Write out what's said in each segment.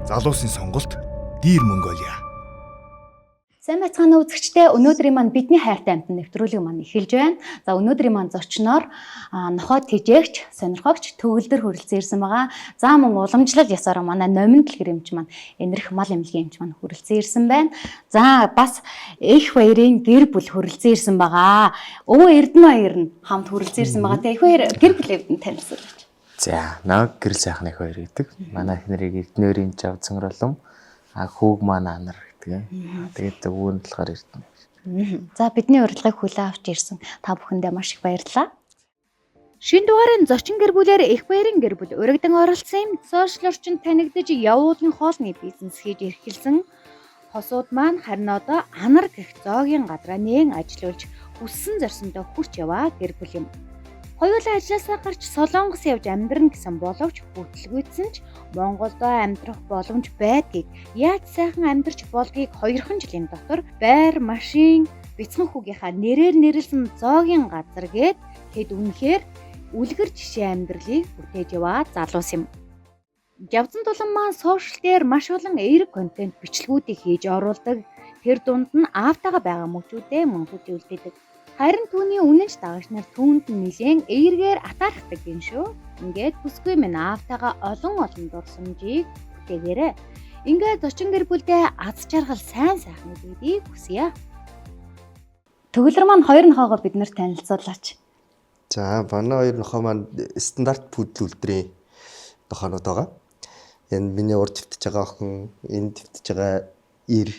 Залуусын сонголт Dear Mongolia. Сайн байцгаана уу үзэгчдээ. Өнөөдрийн маань бидний хайртай амтны нэвтрүүлэг маань эхэлж байна. За өнөөдрийн маань зочноор нохой тэжээгч, сонирхогч, төгөлдөр хүрэлцэн ирсэн байгаа. За мөн уламжлал ясаараа манай номин дэлгэрэмч маань энэрх мал эмнэлгийн эмч маань хүрэлцэн ирсэн байна. За бас их баярын гэр бүл хүрэлцэн ирсэн байгаа. Өвөө Эрдэнэ баяр нь хамт хүрэлцэн ирсэн байгаа. Тэ их баяр гэр бүлээ танилцуулаач. За нэг гэрэл сайхан их баяр гэдэг. Манай их нарыг Эрдэнэрийн жав цэнгэрлэм хүүг маань анар. Тэгээд өвөө нь болохоор Эрдэнэ. За бидний урилгыг хүлээн авч ирсэн та бүхэндээ маш их баярлалаа. Шинэ дугаарын зочин гэр бүлээр их баярын гэр бүл урагдан оролцсон юм. Сошиал орчинд танигдаж явуулын хоолны бизнес хийж эрхэлсэн хосууд маань харин одоо анар гэх зоогийн гадраа нээн ажиллуулж хүссэн зорьсондоо хүрч яваа гэр бүл юм. Хоёулаа ажилласаа гарч Солонгос явж амьдран гэсэн боловч хөтөлгүйдсэн ч Монголдо амьдрах боломж байдгийг яаж сайхан амьдарч болдгийг 2 жилийн дотор байр, машин, бяцхан хүүгийнхаа нэрээр нэрлсэн зоогийн газар гээд хэд үнэхээр үлгэр жишээ амьдралыг бүтээж яваа залуус юм. Жавзан тулан маань сошиал дээр маш олон эерэг контент бичлэгүүдийг хийж оруулдаг. Тэр дунд нь аавтайгаа байгаа мөчүүдээ мөн хөтөлдөг. Харин түүний үнэнч дагагч нар түүнд нэлээн эергээр атаархдаг юм шүү. Ингээд бүсгүй минь аавтайгаа олон дурсамжийг бүтээгээрэй. Ингээд зочин гэр бүлдээ аз жаргал сайн сайхнуудыг хүсье. Төгөлдөр маань хоёр нохоогоо бид нарт танилцуулаач. За манай хоёр нохоо маань стандарт пүдл үлдрийн нохоонууд байгаа. Энэ миний урд твтж байгаа охин, энэ твтж байгаа ир,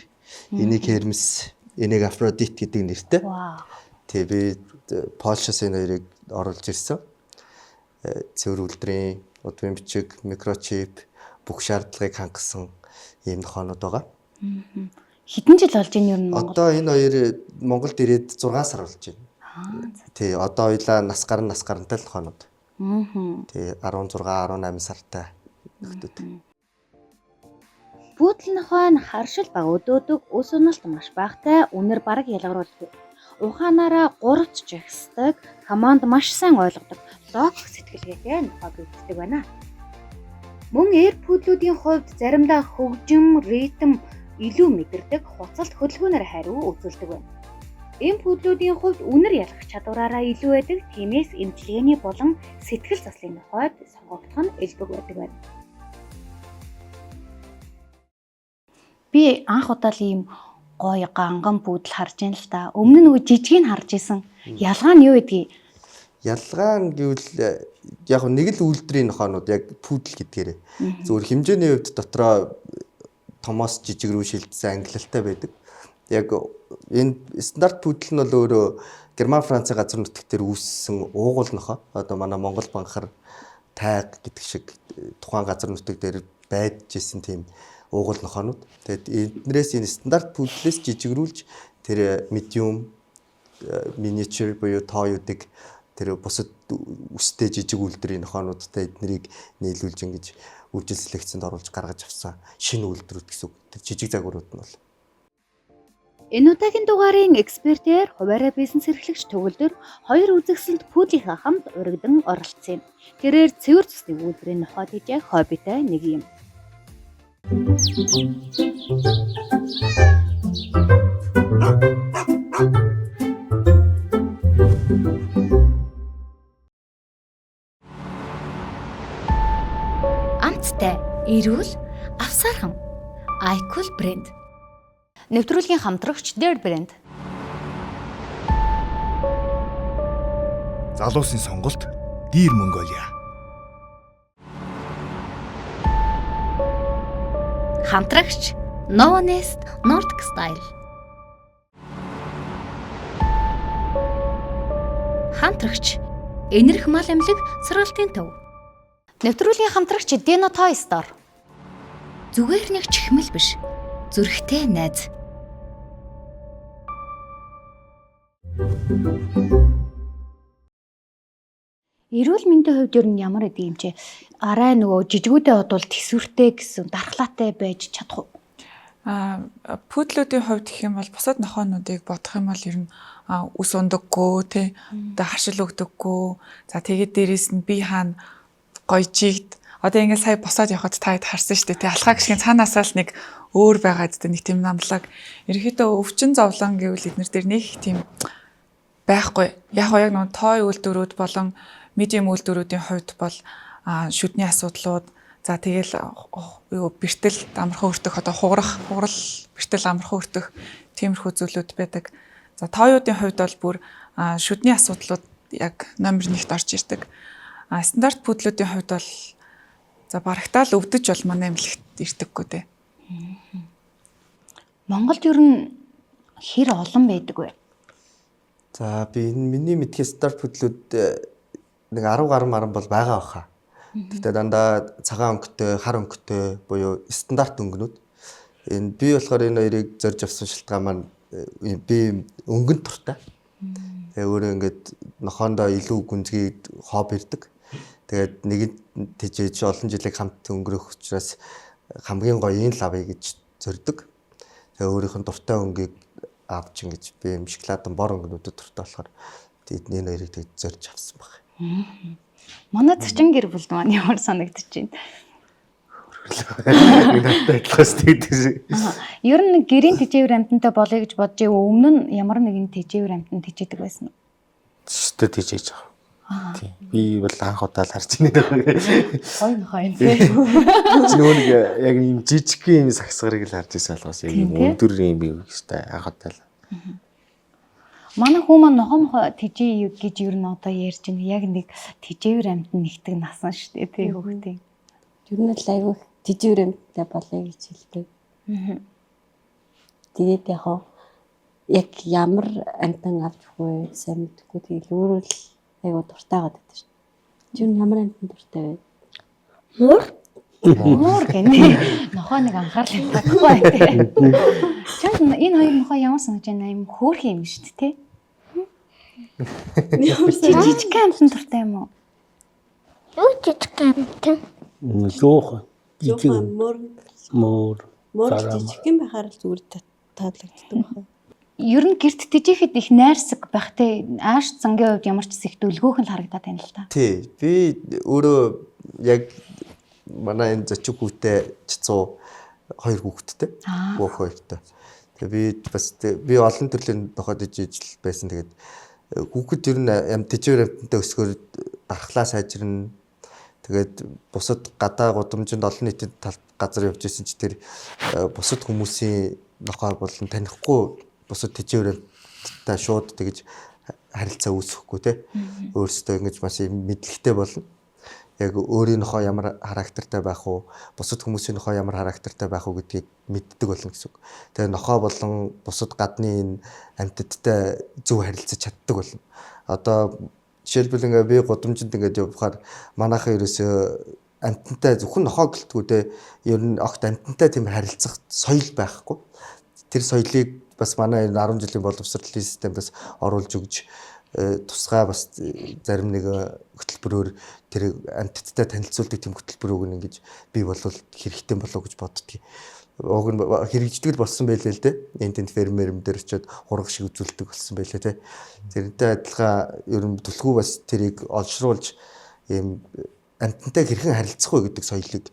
энийг Hermes, энийг Aphrodite гэдэг нэртэй. Тэгээ би Польшоос энэ хоёрыг оруулж ирсэн. Цэвэр үлдрийн, удмын бичиг, микрочип бүх шаардлагыг хангасан ийм нохоонууд байгаа. Хэдэн жил болж байна юу Монгол? Одоо энэ хоёр Монголд ирээд 6 сар болж байна. Тий, одоо хоёлаа нас гарантай л нохоонууд. Тий, 16, 18 сартай нөхдүүд. Пүдл нохой нь харшил баг өдөөдөг, ус уналт маш багтай, үнэр бараг ялгаруулдаг. Ухаанаараа 3 жагсдаг, команд маш сайн ойлгодог, логик сэтгэлгээтэй нохой гүйцэтгэдэг байна. Мөн эйр пүдлүүдийн хувьд заримдаа хөгжим, ритм илүү мэдэрдэг, хуцалт хөдөлгөөнөөр хариу үзүүлдэг байна. Энэ пүдлүүдийн хувьд үнэр ялгах чадвараараа илүү байдаг, тиймээс эмчилгээний болон сэтгэл заслын нохойд сонгогдох нь элбэг байдаг байна. Би анх удаа ийм гоё ганган пүдл харж ийн л та. Өмнө нь нөгөө жижигийг харж исэн. Ялгаа нь юу гэдгийг? Ялгаа нь гэвэл яг нэг л үйлдвэрийн нохоонууд яг пүдл гэдгээрээ. Зөвхөн хэмжээний хувьд дотроо томоос жижиг рүү шилжсэн ангилалтай байдаг. Яг энэ стандарт пүдл нь бол өөрөө Герман, Францын газар нутгтэр үүссэн уугуул нохоо. Одоо манай Монгол банхар тайг гэдэг шиг тухайн газар нутаг дээр байж исэн тийм уугуул нохоонууд. Тэгээд эднээс энэ стандарт пүдлээс жижигрүүлж тэр medium, miniature буюу тооюудаг тэр бусад үстэй жижиг үйлдвэрийн нохоонуудтай эднэрийг нийлүүлж ингэж үйлчил селекцэнд оруулж гаргаж авсан шинэ үйлдвэрүүд гэсэн үг. Тэр жижиг загварууд нь бол. Энэ удаагийн дугаарын экспертээр хуваарай бизнес эрхлэгч төгөлдөр хоёр үзэгсэлд пүдлийнхаа хамт урагдан оролцсон юм. Тэрээр цэвэр цусны үйлдвэрийн нохой тэжээх хоббитой нэг юм. Амттай, эрүүл, авсаархан. iCool брэнд. Нэвтрүүлгийн хамтрагч Dear брэнд. Залуусын сонголт Dear Mongolia. Хамтрагч Novonest Nordic Style. Хамтрагч энэрх мал эмнэлэг сургалтын төв. Нэвтрүүлгийн хамтрагч Dino Toy Store. Зүгээр нэг чихмэл биш. Зүрхтэй найз. Эрүүл мэндийн хувьд ер нь ямар гэдэг юм чи арай нөгөө жижигүүдээ бодвол тэсвэртэй гэсэн дархлаатай байж чадах уу? Пүүдлүүдийн хувьд гэх юм бол бусад нохоонуудыг бодох юм бол ер нь ус ундаггүй тий одоо харшил өгдөггүй. За тэгээд дээрэс нь би хаана гоё жигд одоо ингээд сая босоод явхад та хэд харсан шүү дээ тий алхаа гişгийн цаанаасаа л нэг өөр байгаа гэдэг нэг тийм намлаг. Ерөнхийдөө өвчин зовлон гэвэл эднэр дээр нэг их тийм байхгүй. Яг нэг той үйлдвэрүүд болон медиум үйлдвэрүүдийн хувьд бол шүдний асуудлууд за тэгэл бэртэл амархан өртөх одоо хугарал бэртэл амархан өртөх тиймэрхүү зүйлүүд байдаг. За тооёудын хувьд бол бүр шүдний асуудлууд яг номер 1-т орж ирдэг. Стандарт пүүдлүүдийн хувьд бол за барагтаал өвдөж бол манай эмнэлэгт ирдэггүй дээ. Монголд ер нь хэр олон байдаг вэ? За би энэ миний мэдхийн стандарт пүүдлүүд нэг 10 гаруй маран бол байгаа баха. Гэхдээ дандаа цагаан өнгөтэй, хар өнгөтэй буюу стандарт өнгөнүүд. Энэ би болохоор энэ хоёрыг зорж авсан шалтгаан маань би өнгөнд туртай. Тэгээ өөрөө ингээд нохоондоо илүү гүнзгий хоб ирдэг. Тэгээд нэг тэжээж олон жилиг хамт өнгөрөх учраас хамгийн гоё энэ лавыг гэж зорддог. Тэгээ өөрийнх нь дуртай өнгийг авч ингэж би юм шоколадан бор өнгөнүүдэд дуртай болохоор энэ хоёрыг тэгж зорж авсан баг. Манай зочин гэр бүл маань ямар санагдаж байна? Ер нь гэрийн тэжээвэр амтантай болъё гэж бодож өмнө нь ямар нэгэн тэжээвэр амтан тэжээдэг байсан уу? Шүтэ тийжээж байгаа. Тийм. Би бол анх удаа л харж байна. Хойно тий. Нөгөө нэг яг юм жижиг юм сагсгарыг л харж байсан болохоос яг юм өндөр юм би гэжтэй анх удаа л. Манай хүмүүс нохом тэжээ гэж ер нь одоо ярьж байна. Яг нэг тэжээвэр амтан нэгтгэг насан шүү дээ тий хүүхдээ. Ер нь л айгүй тэжээвэр амттай болъё гэж хэлдэг. Тэгээд яг ямар амтан авч өгөө сайн мэдгүй тэгэл өөрөө л айгүй дуртай гадаг шүү. Чи ямар амтан дуртай вэ? Муур гэнэ. Нохоо нэг анхаарал татахгүй тий. Чанд энэ хоёр нохоо ямар санаж байна юм хөөрхөн юм шүү дээ тий. Жижиг амтан дуртай юм уу? Юу жижиг амтан? Луух жижиг мөр жижиг юм байхаар л зүгээр таалагддаг байна. Ер нь гэрт тэжээхэд их найрсаг байх те ааш зангийн хувьд ямар ч их дөлгөөхөн л харагдаад байна л та. Тий. Би өөрөө яг манай энэ зочин хүүтэй 102 хүүхэдтэй. Бүх хоёртой. Тэгээ би бас би олон төрлийн нохоод ижил байсан. Тэгээд хүүхэд ер нь тэжээвэр амтантай өсгөр дархлаа сайжирна. Тэгээд бусад гадаа гудамжинд олон нийтийн газар явж исэн чи тэр бусад хүмүүсийн нохоо болон танихгүй бусад тэжээвэртэй шууд тэгж харилцаа үүсэхгүй те. Өөрсдөө ингэж маш мэдлэгтэй болно. Яг өөрийн нохоо ямар характертай байх уу, бусад хүмүүсийн нохоо ямар характертай байх уу гэдгийг мэддэг болно гэсэн үг. Тэгээ нохоо болон бусад гадны энэ амьтадтай зөв харилцаж чаддаг болно. Одоо жишээлбэл ингээ би гудамжинд ингээд явахаар манайхаа ерөөсөө амьтантай зөвхөн нохоо гэлтгүү те. Ер нь огт амьтантай тийм харилцах соёл байхгүй. Тэр соёлыг бас манай 10 жилийн боловсролын системээс оруулж өгж тусгай бас зарим нэг хөтөлбөрөөр тэр амьтдтай танилцуулдаг тийм хөтөлбөр өгнө ингэж би бол хэрэгтэй болов гэж боддгийг. Уг нь хэрэгждэг болсон байлээ л дээ. Энд фермер дээр очиод хураг шиг үзүүлдэг болсон байлээ те. Тэрнтэй адилхан ер нь түлхүү бас тэрийг олшруулж ийм амьтантай хэрхэн харилцах вэ гэдэг соёлыг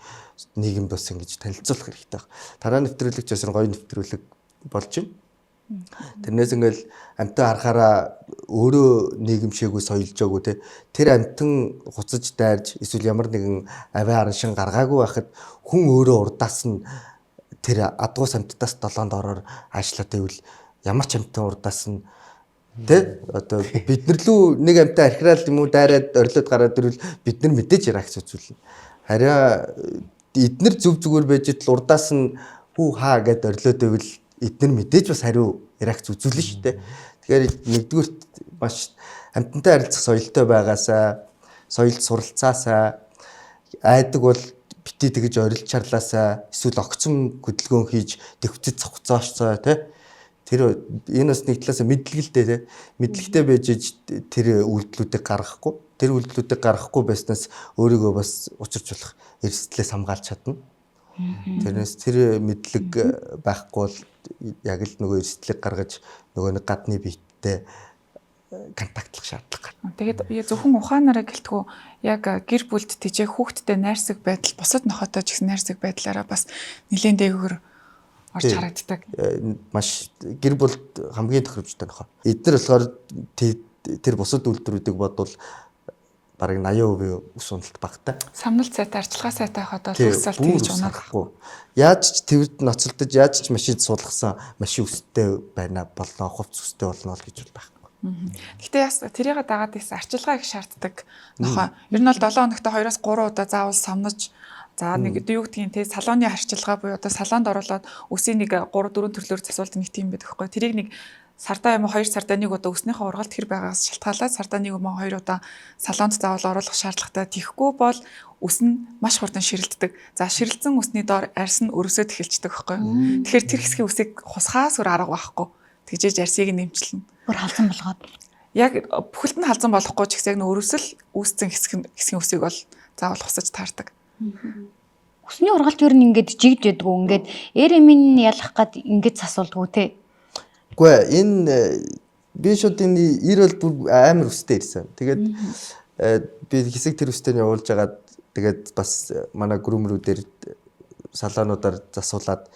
нийгэмд бас ингэж танилцуулах хэрэгтэй. Тараа нэвтрүүлэгч бас гоё нэвтрүүлэг болж байна. Тэрнээс ингээл амьтан харахаараа өөрөө нийгэмшээгүй соёлжоогүй те. Тэр амьтан хуцаж дайрж эсвэл ямар нэгэн авиа араншин гаргаагүй байхад хүн өөрөө урдаас нь тэр адгуус амьтдаас 7 дороор аашлаад байвал ямар ч амьтан урдаас нь тэ одоо бид нар лүү нэг амьтан архирал юм уу дайраад орилоод гараад ирвэл бид нар мэдээж ярахс үзүүлнэ. Харин эднэр зөв зүгээр байж итл урдаас нь хүү хаа гэд орилоод байвал эднэр мэдээж бас хариу ярахс үзүүлнэ шүү дээ. Тэгэхээр нэгдүгürt маш амьтантай харилцах соёлтой байгаасаа, соёлд суралцаасаа, айдаг бол бити тэгж орилж чарлаасаа, эсвэл огцон хөдөлгөөн хийж дэвцэд цогцоошцоо тий. Тэр энэ бас нэг талаас мэдлэгтэй тий. Мэдлэгтэй байж тэр үйлдэлүүдийг гаргахгүй. Тэр үйлдэлүүдийг гаргахгүй байснаас өөрийгөө бас учирч болох эрсдлээс хамгаалж чадна. Тэрнээс тэр мэдлэг байхгүй бол яг л нөгөө эрсдлийг гаргаж нөгөө нэг гадны биеттэй контактлах шаардлага. Тэгээд зөвхөн ухаанаараа гэлтгүү яг гэр бүлд тийжээ хүүхдтэй найрсаг байдал бусад нохотой ч гэсэн найрсаг байдлаараа бас нэлээд дээгүүр орж харагддаг. Маш гэр бүлд хамгийн тохиромжтой нохоо. Эдгээр болохоор тэр бусад үйлдвэрүүдийг бодвол бараг 80% ус уналт багтай. Самналт сайтай, арчилгаа сайтай хадаад усаал тэгж унаад. Яаж ч тэрд ноцолдож, яаж ч машинд суулгасан машин өстэй байна болноо, хувц өстэй болно л гэж байхгүй. Гэхдээ яс тэрийг дагаад ирсэн арчилгаа их шаарддаг нохоо. Ер нь бол 7 хоногт 2-3 удаа заавал сомнож за нэг юу гэдгийг те салооны арчилгаа буюу одоо салонд оруулаад үсийн нэг 3-4 төрлөөр засуулт нэг тийм байдаг байхгүй. Тэрийг нэг сардаа юм 2 сардаа нэг удаа өснийхөө ургалт тэр байгаагаас шалтгаалаад сардаа нэг юм 2 удаа салонд заавал оруулах шаардлагатай. Тэхгүй бол үс нь маш хурдан ширэлддэг. За ширэлцэн үсний доор арьс нь өрөөсөд эхэлждэг байхгүй. Тэгэхээр тэр хэсгийн үсийг хусгаас өөр арга байхгүй. Тэгжээж арьсыг нэмчилнэ. Бүр халзан болгоод. Яг бүхэлд нь халзан болохгүй ч гэсэн яг өрөөсөл үүсцэн хэсгийн үсийг бол заавал хусаж таардаг. Үсний ургалт ер нь ингээд жигж ядгүй ингээд эремин ялах гад ингээд засуулдгүү те. Үгүй энэ би шууд энэ 90 бол бүр амар өстэй ирсэн. Тэгээд би хэсэг тэр өстэйг явуулж агаад тэгээд бас манай гүрэмрүүдээр салаануудаар засуулаад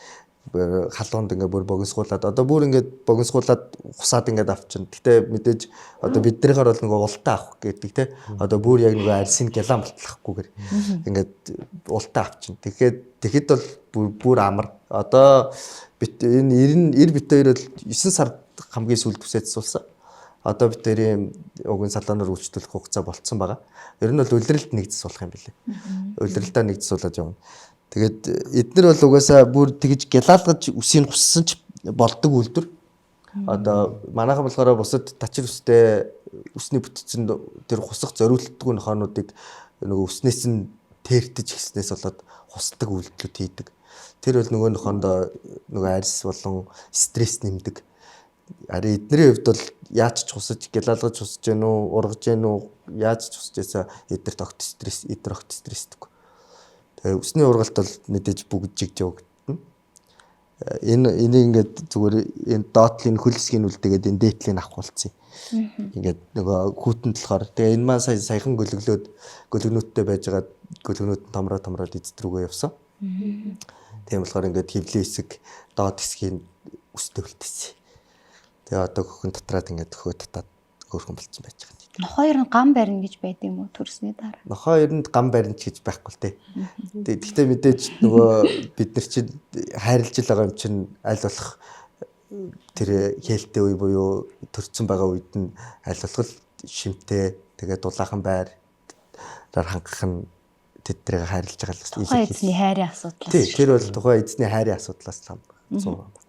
халуунд ингээ бүр богинсгуулад одоо бүр ингээ богинсгуулад хусаад ингээ авчин. Гэтэ мэдээж одоо биднийхэр бол ингээ ултаа авах гэдэг те. Одоо бүр яг ингээ арьсын гялан болтлохгүйгээр ингээ ултаа авчин. Тэгэхэд бол бүр амар. Одоо энэ 90 бит хоёр бол 9 сард хамгийн сүүлд үсээд суулсан. Одоо бит хоёрын уг салаанаар үйлчлүүлэх хугацаа болцсон байгаа. Ер нь бол улиралд нэгдсэн суулгах юм билээ. Улиралдаа нэгдсэн суулаад явна. Тэгээд эднэр бол угаасаа бүр тэгж гялалгаж үсийг гуссан ч болдог үйлдвэр. Одоо манайхан болохоор бусад тачир үстэй үсний бүтцэн тэр хусах зориултгүй нохоонуудыг нөгөө үснээс нь тэртэж гиснээс болоод хусдаг үйлдэлүүд хийдэг. Тэр бол нөгөө нохоондоо нөгөө арьс болон стресс нэмдэг. Ари эднэрийн хувьд бол яаж ч хусаж гялалгаж хусаж гэнэ үү, ургаж гэнэ үү, яаж ч хусаж байсаа эднэрт огт стрессдэг. Тэгээ үсний ургалт бол мэдээж бүгд жигж явагдана. Энийг ингээд зүгээр энэ доотлын хөлсгийн үлдээгээд энэ дээтлийн авах болцсон. Ингээд нөгөө хүүтэнд болохоор тэгээ энэ маань саяхан гөлгөнүүдтэй байжгаад гөлгөнүүд томроод эзэд рүүгээ явсан. Тийм болохоор ингээд хөвлийн хэсэг доод хэсгийн үстэй үлдээсэн. Тэгээ одоо хөхөн татраад ингээд хөө татаад хөөрхөн болцсон байж байгаа. Нохоо ер нь гам барина гэж байд юм уу төрсний дараа? Нохоо ер нь гам барина ч гэж байхгүй л те. Гэхдээ мэдээж нөгөө бид нар чинь хайрлж л байгаа юм чинь аль болох тэр хээлтэй үе буюу төрцөн байгаа үед нь аль болох шимтэй тэгээд дулаахан байраар хангах нь тэднийг хайрлж байгаа л тухайн эзний хайрын асуудлаас. Тий, тэр бол тухайн эзний хайрын асуудлаас л 100%.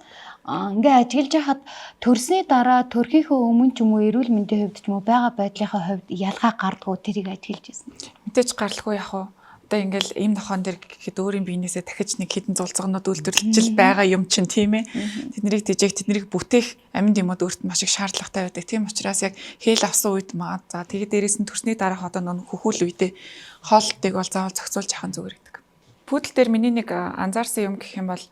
Ингээ ажиглаж хахад төрсний дараа төрхийнхөө өмнө ч юм уу эрүүл мэндийн хувьд ч юм уу байгаа байдлынхаа хувьд ялгаа гардгуу тэрийг ажиглаж байсан. Мэдээж гаралгүй яг уу. Одоо ингээл ийм нохон дэр гэхэд өөрийн биенээсээ дахиж нэг хідэн зулцгонууд үйлдвэрлэж байгаа юм чинь тийм ээ. Тэднийг тэжээх, тэднийг бүтээх амьд юмуд өөрт нь маш их шаардлагатай байдаг. Тийм учраас яг хээл авсан үед маа за тэгээд дээрээс нь төрсний дараах одоо нөх хөхүүл үедээ хоолтыг бол заавал зохицуулж яхан зүгээр гэдэг. Пүүдл дээр миний нэг анзаарсан юм гэх юм бол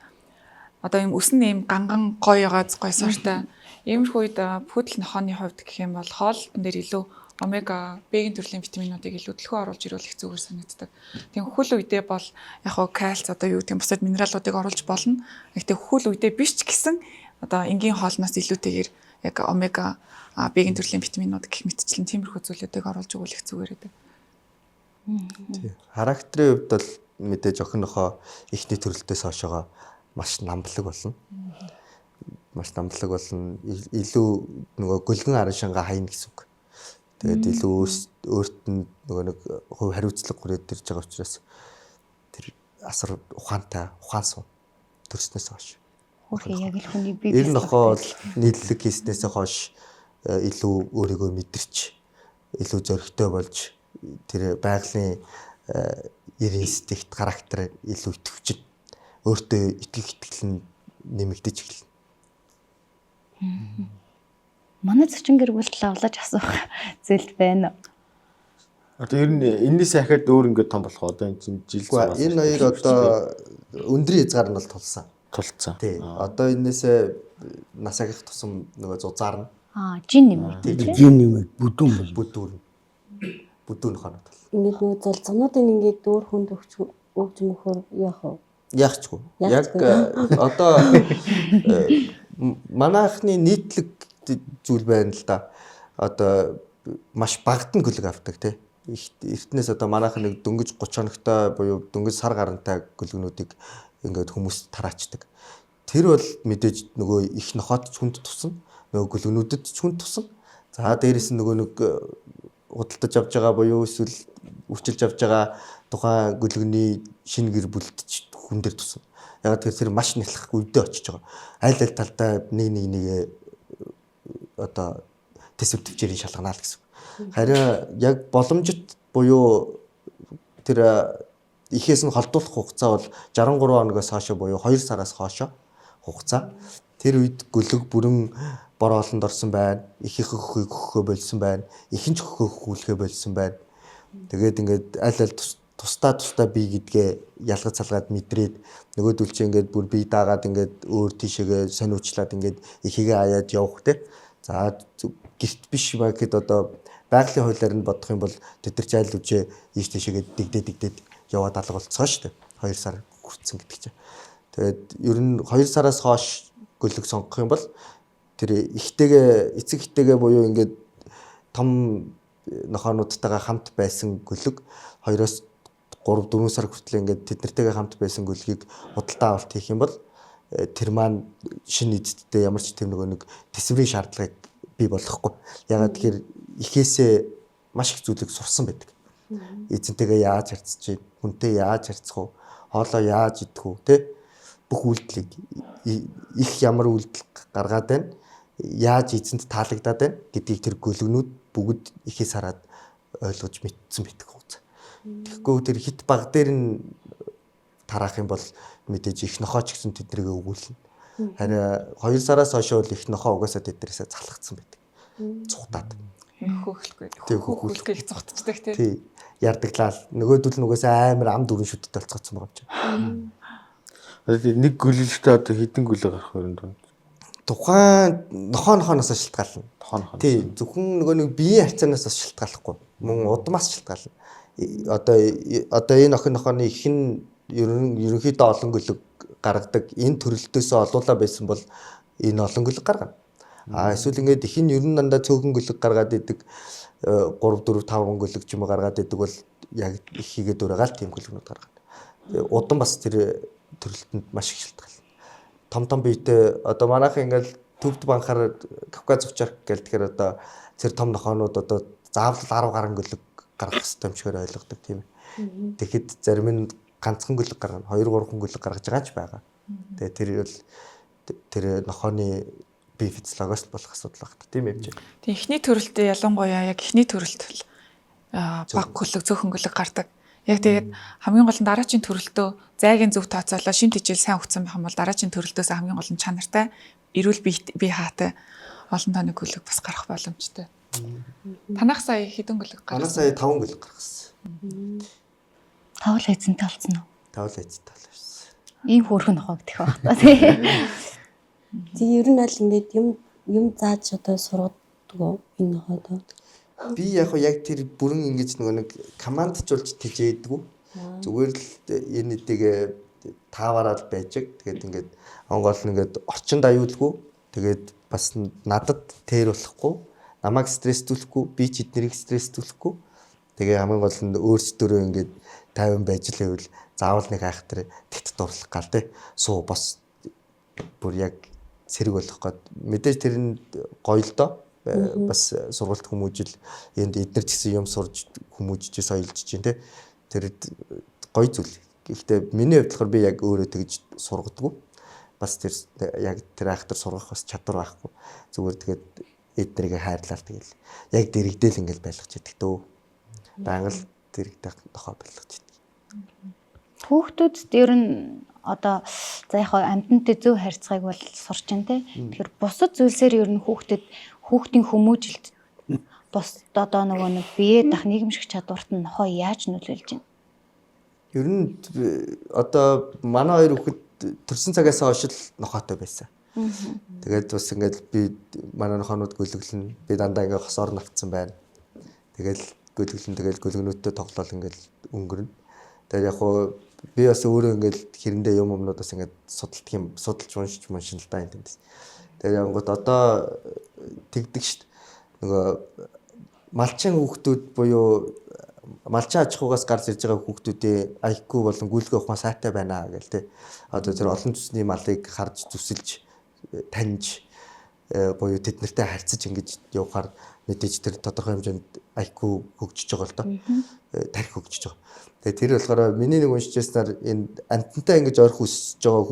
одоо юм өснө юм ганган гоё сортой. Иймэрхүү үед пүүдл нохооны хувьд гэх юм бол хоолтон дээр илүү омега Б-ийн төрлийн витаминуудыг илүү төлхөө оруулж ирүүлэх зүгээр санагддаг. Тийм хөл үедээ бол яг хоо кальц одоо юу гэдэг бусад минералуудыг оруулж болно. Гэхдээ хөл үедээ биш ч гэсэн одоо энгийн хоолноос илүүтэйгээр яг омега Б-ийн төрлийн витаминууд гэх мэтчлэн тиймэрхүү зүйлүүдийг оруулж өгөх зүгээр байдаг. Тийм. Характерын хувьд бол мэдээж охин нохоо ихний төрөлтөөс хойшоо маш намблаг болно. Маш намблаг болно. Илүү нөгөө гөлгөн арын шанга хайна гэсэн үг. Тэгээд илүү өөрт нь нөгөө нэг хувь хариуцлага хүрээд ирж байгаа учраас тэр асар ухаан суу төрснөөс хойш. Хөрхий яг л хүний бие ер нь нохоо нийтлэг хийснээс хойш илүү өөрийгөө мэдэрч илүү зөрөгтэй болж тэр байгалийн инстинкт характер илүү итгэвч өөртөө итгэл нь нэмэгдэж эхэлнэ. Манай зочин гэр бүл лавлаж асуух зүйл байна уу? Одоо ер нь энэс ахаад өөр ингээд том болох одоо энэ чинь жил цаас. Энэ хоёр одоо өндрийн хязгаар нь бол тулсан. тулцсан. Тий. Одоо энэсээ нас агих тусам нөгөө зузаарна. Жин нэмэр тийм. Жин нэмээд бүдүүн бол. Бүдүүн хоноод. Ингээд нөгөө золцонуудын ингээд дөөр хүнд өгч мөхөр яах вэ? Яахчгүй. Яг одоо манайхны нийтлэг зүйл байна л да. Одоо маш багтан гөлөг авдаг тий. Эртнээс одоо манайх нэг дөнгөж 30 хоногтой буюу дөнгөж сар гарантай гөлгнүүдийг ингээд хүмүүс тараачдаг. Тэр бол мэдээж нөгөө их нохоод ч хүнд тусна, нөгөө гөлгнүүдэд ч хүнд тусна. За дээрэс нь нөгөө нэг худалдаж авж байгаа буюу эсвэл үрчилж авж байгаа тухайн гөлгөний шинэ гэр бүлд ч хүн дээр тусна. Яг тэр маш нэрлэх үедээ очиж байгаа. Аль талдаа нэг одоо төсөв төвчээрийн шалганаа л гэсэн. Харин яг боломжит буюу тэр ихээс нь холдуулах хугацаа бол 63 хоногоос хойш буюу 2 сараас хойш хугацаа. Тэр үед гөлөг бүрэн бор олонд орсон байна. Ихийг өгөхөө болсон байна. Ихэнч өгөхөө болсон байна. Тэгээд ингээд аль тусдаа бие гэдгээ ялгаж салгаад мэдрээд нөгөөдөл чи ингээд бүр бие даагаад ингээд өөр тийшээгээ сониучлаад ингээд ихийгээ аяад явах те. За гэрт биш ба гэхэд одоо байгалийн хуулиар нь бодох юм бол тэд нар зайл үжээ ийш тийшээгээ дэгдээд яваад алга болцгоо шүү дээ. 2 сар хүрсэн гэдэг чинь. Тэгээд ер нь 2 сараас хойш гөлөг сонгох юм бол тэр эцэг ихтэйгээ буюу ингээд том нохоонуудтайгаа хамт байсан гөлөг 2-оос 3-4 сар хүртэл ингээд тэд нартэйгээ хамт байсан гөлгийг худалдаа авалт хийх юм бол тэр маань шинэ эцэдтэй ямар ч тийм нэг төсвийн шаардлагыг бий болгохгүй. Ягаад тэгэхээр ихээсээ маш их зүйлийг сурсан байдаг. Эзэнтэйгээ яаж харьцаж, хүнтэй яаж харьцах уу, хоолоо яаж идэх үү, тэ бүх үйлдэлийг их ямар үйлдэл гаргаад байна, яаж эзэнт таалагдаад байна гэдгийг тэр гөлгнүүд бүгд ихээс хараад ойлгож мэдсэн байдаг хөөе. Тэгэхгүй тэр хит баг дээр нь тараах юм бол мэдээж их нохооч гэсэн тэднийг өгүүлнэ. Харин 2 сараас хойш бол их нохоо угаасаа тэдрээсээ залхагдсан байдаг. Цухтаад. Хөхөлгөө их цухтцдаг тий. Тий. Ярдаглал. Нөгөөдөл нь угаасаа амар ам дүрэн шүттэй болцгоцсон байгаа юм чинь. Нэг гөлөлтөд одоо хэдэн гөлөө гарах вэ? Тухайн нохооноос шалтгаална. Тий. Тий. Зөвхөн нөгөө нэг биеийн харьцаанаас шалтгааллахгүй. Мөн удмаас шалтгаална. Одоо энэ охин нохооны их нь ерөнхийдөө олон гөлөг гаргадаг. Энэ төрөлтөөс олуулаа байсан бол энэ олон гөлөг гаргана. Эсвэл ингээд их нь ер нь дандаа цөөхөн гөлөг гаргаад идэг 3 4 5 гөлөг ч юм уу гаргаад идэг бол яг их хийгээд өрөөгаал тийм гөлгнүүд гаргана. Удан бас тэр төрөлтөнд маш их шалтгаална. Том биетэй одоо манайхан ингээд төвд банхаар Кавказ овчарк гэлтгэр одоо тэр том нохоонууд одоо заавал 10 гаруй гөлөг гаргах хэрэгтэй юм чигээр ойлгодог тийм. Тэгэхэд зарим нь ганцхан гөлөг гаргана, 2 3 гөлөг гаргаж байгаа ч байгаа. Тэгээ тэр бол тэр нохооны бие физиологоос болох асуудал багт тийм юм чинь. Тэгээ эхний төрөлтөө ялангуяа яг эхний төрөлт баг гөлөг цөөхөн гөлөг гардаг. Яг тэгээд хамгийн гол нь дараачийн төрөлтөө зайгийн зөв тооцоолоо шин тэжээл сайн өгсөн байх юм бол дараачийн төрөлтөөс хамгийн гол нь чанартай эрүүл бие хаатай олон тооны гөлөг бас гарах боломжтой. Танах сая хэдэн гөлөг гарсан? Танах сая 5 гөлөг гаргасан. Тавал эзэнтэй болсон уу? Тавал эзэнтэй болсон. Ийм хөөрхөн нохоо гэдэг байх та тий. Тэгээ ер нь аль ингээд юм зааж одоо сургадаг энэ нохоо. Би яг тэр бүрэн ингэж нэг командчулж тэжээдгүү. Зүгээр л энэ нэтэйгээ таавараад байжэг. Тэгээд ингээд онгоол нь ингээд орчинд аюулгүй. Тэгээд бас надад тэр болохгүй. Намайг стресстүүлэхгүй, би ч эднэрийг стресстүүлэхгүй. Тэгээ хамгийн гол нь өөрсдөө ингээд тайван байж л байвал заавал нэг айхтар тэгт дурлах гал те. Суу бос бүр яг сэрэг болох гээд мэдээж тэр нь гоё л доо. Бас сургалт хүмүүжил энд эднэр ч гэсэн юм сурж хүмүүжиж соёлж чинь те. Тэр гоё зүйл. Гэхдээ миний хувьд болохоор би яг өөрөө тэгж сургадаггүй. Бас тэр яг тэр айхтар сургах бас чадвар байхгүй. Зүгээр тэгээд эднэрийг хайрлал тэгэл яг дэрэгдэл ингээл байлгаж яддаг дөө. Байнга л дэрэгдэх нохоо байлгаж яддаг. Хүүхдүүд дээр нь одоо за яг амьтантай зөв харьцахыг бол сурч байна те. Тэгэхээр бусад зүйлсээр ер нь хүүхдийн хүмүүжилт бус одоо нөгөө нэг бие дах нийгэмшиг чадварт нь нохоо яаж нөлөөлж байна? Ер нь одоо манай хоёр хүүхэд төрсэн цагаас хойш л нохоотой байсан. Тэгээд бас ингээд би манай нохоонууд гөлөглөн би дандаа ингээд хосоор навцсан байна. Тэгэл гөлгөнөөдөө тоглоал ингээд өнгөрнө. Тэгээд яг хуу би бас өөрөө ингээд хэрэндээ юмнууд бас ингээд судалж уншин л даа юм тэндээс. Тэгээд янгууд одоо тэгдэг штт. Нөгөө малчин хүүхдүүд буюу малчин аж ахуйгаас гарч ирж байгаа хүүхдүүдийн IQ болон гүйлгээ ухаан сайтай байна гэл тэ. Одоо тэр олон төсний малыг харж зүсэлж таньж буюу тэд нартай харьцаж ингэж явахаар мэдээж тэр тодорхой хэмжээнд IQ хөгжиж байгаа л доо. Тарих хөгжиж байгаа. Тэгээ тэр болохоор миний нэг уншижсанаар энэ амтантай ингэж ойрох хүсэж байгаа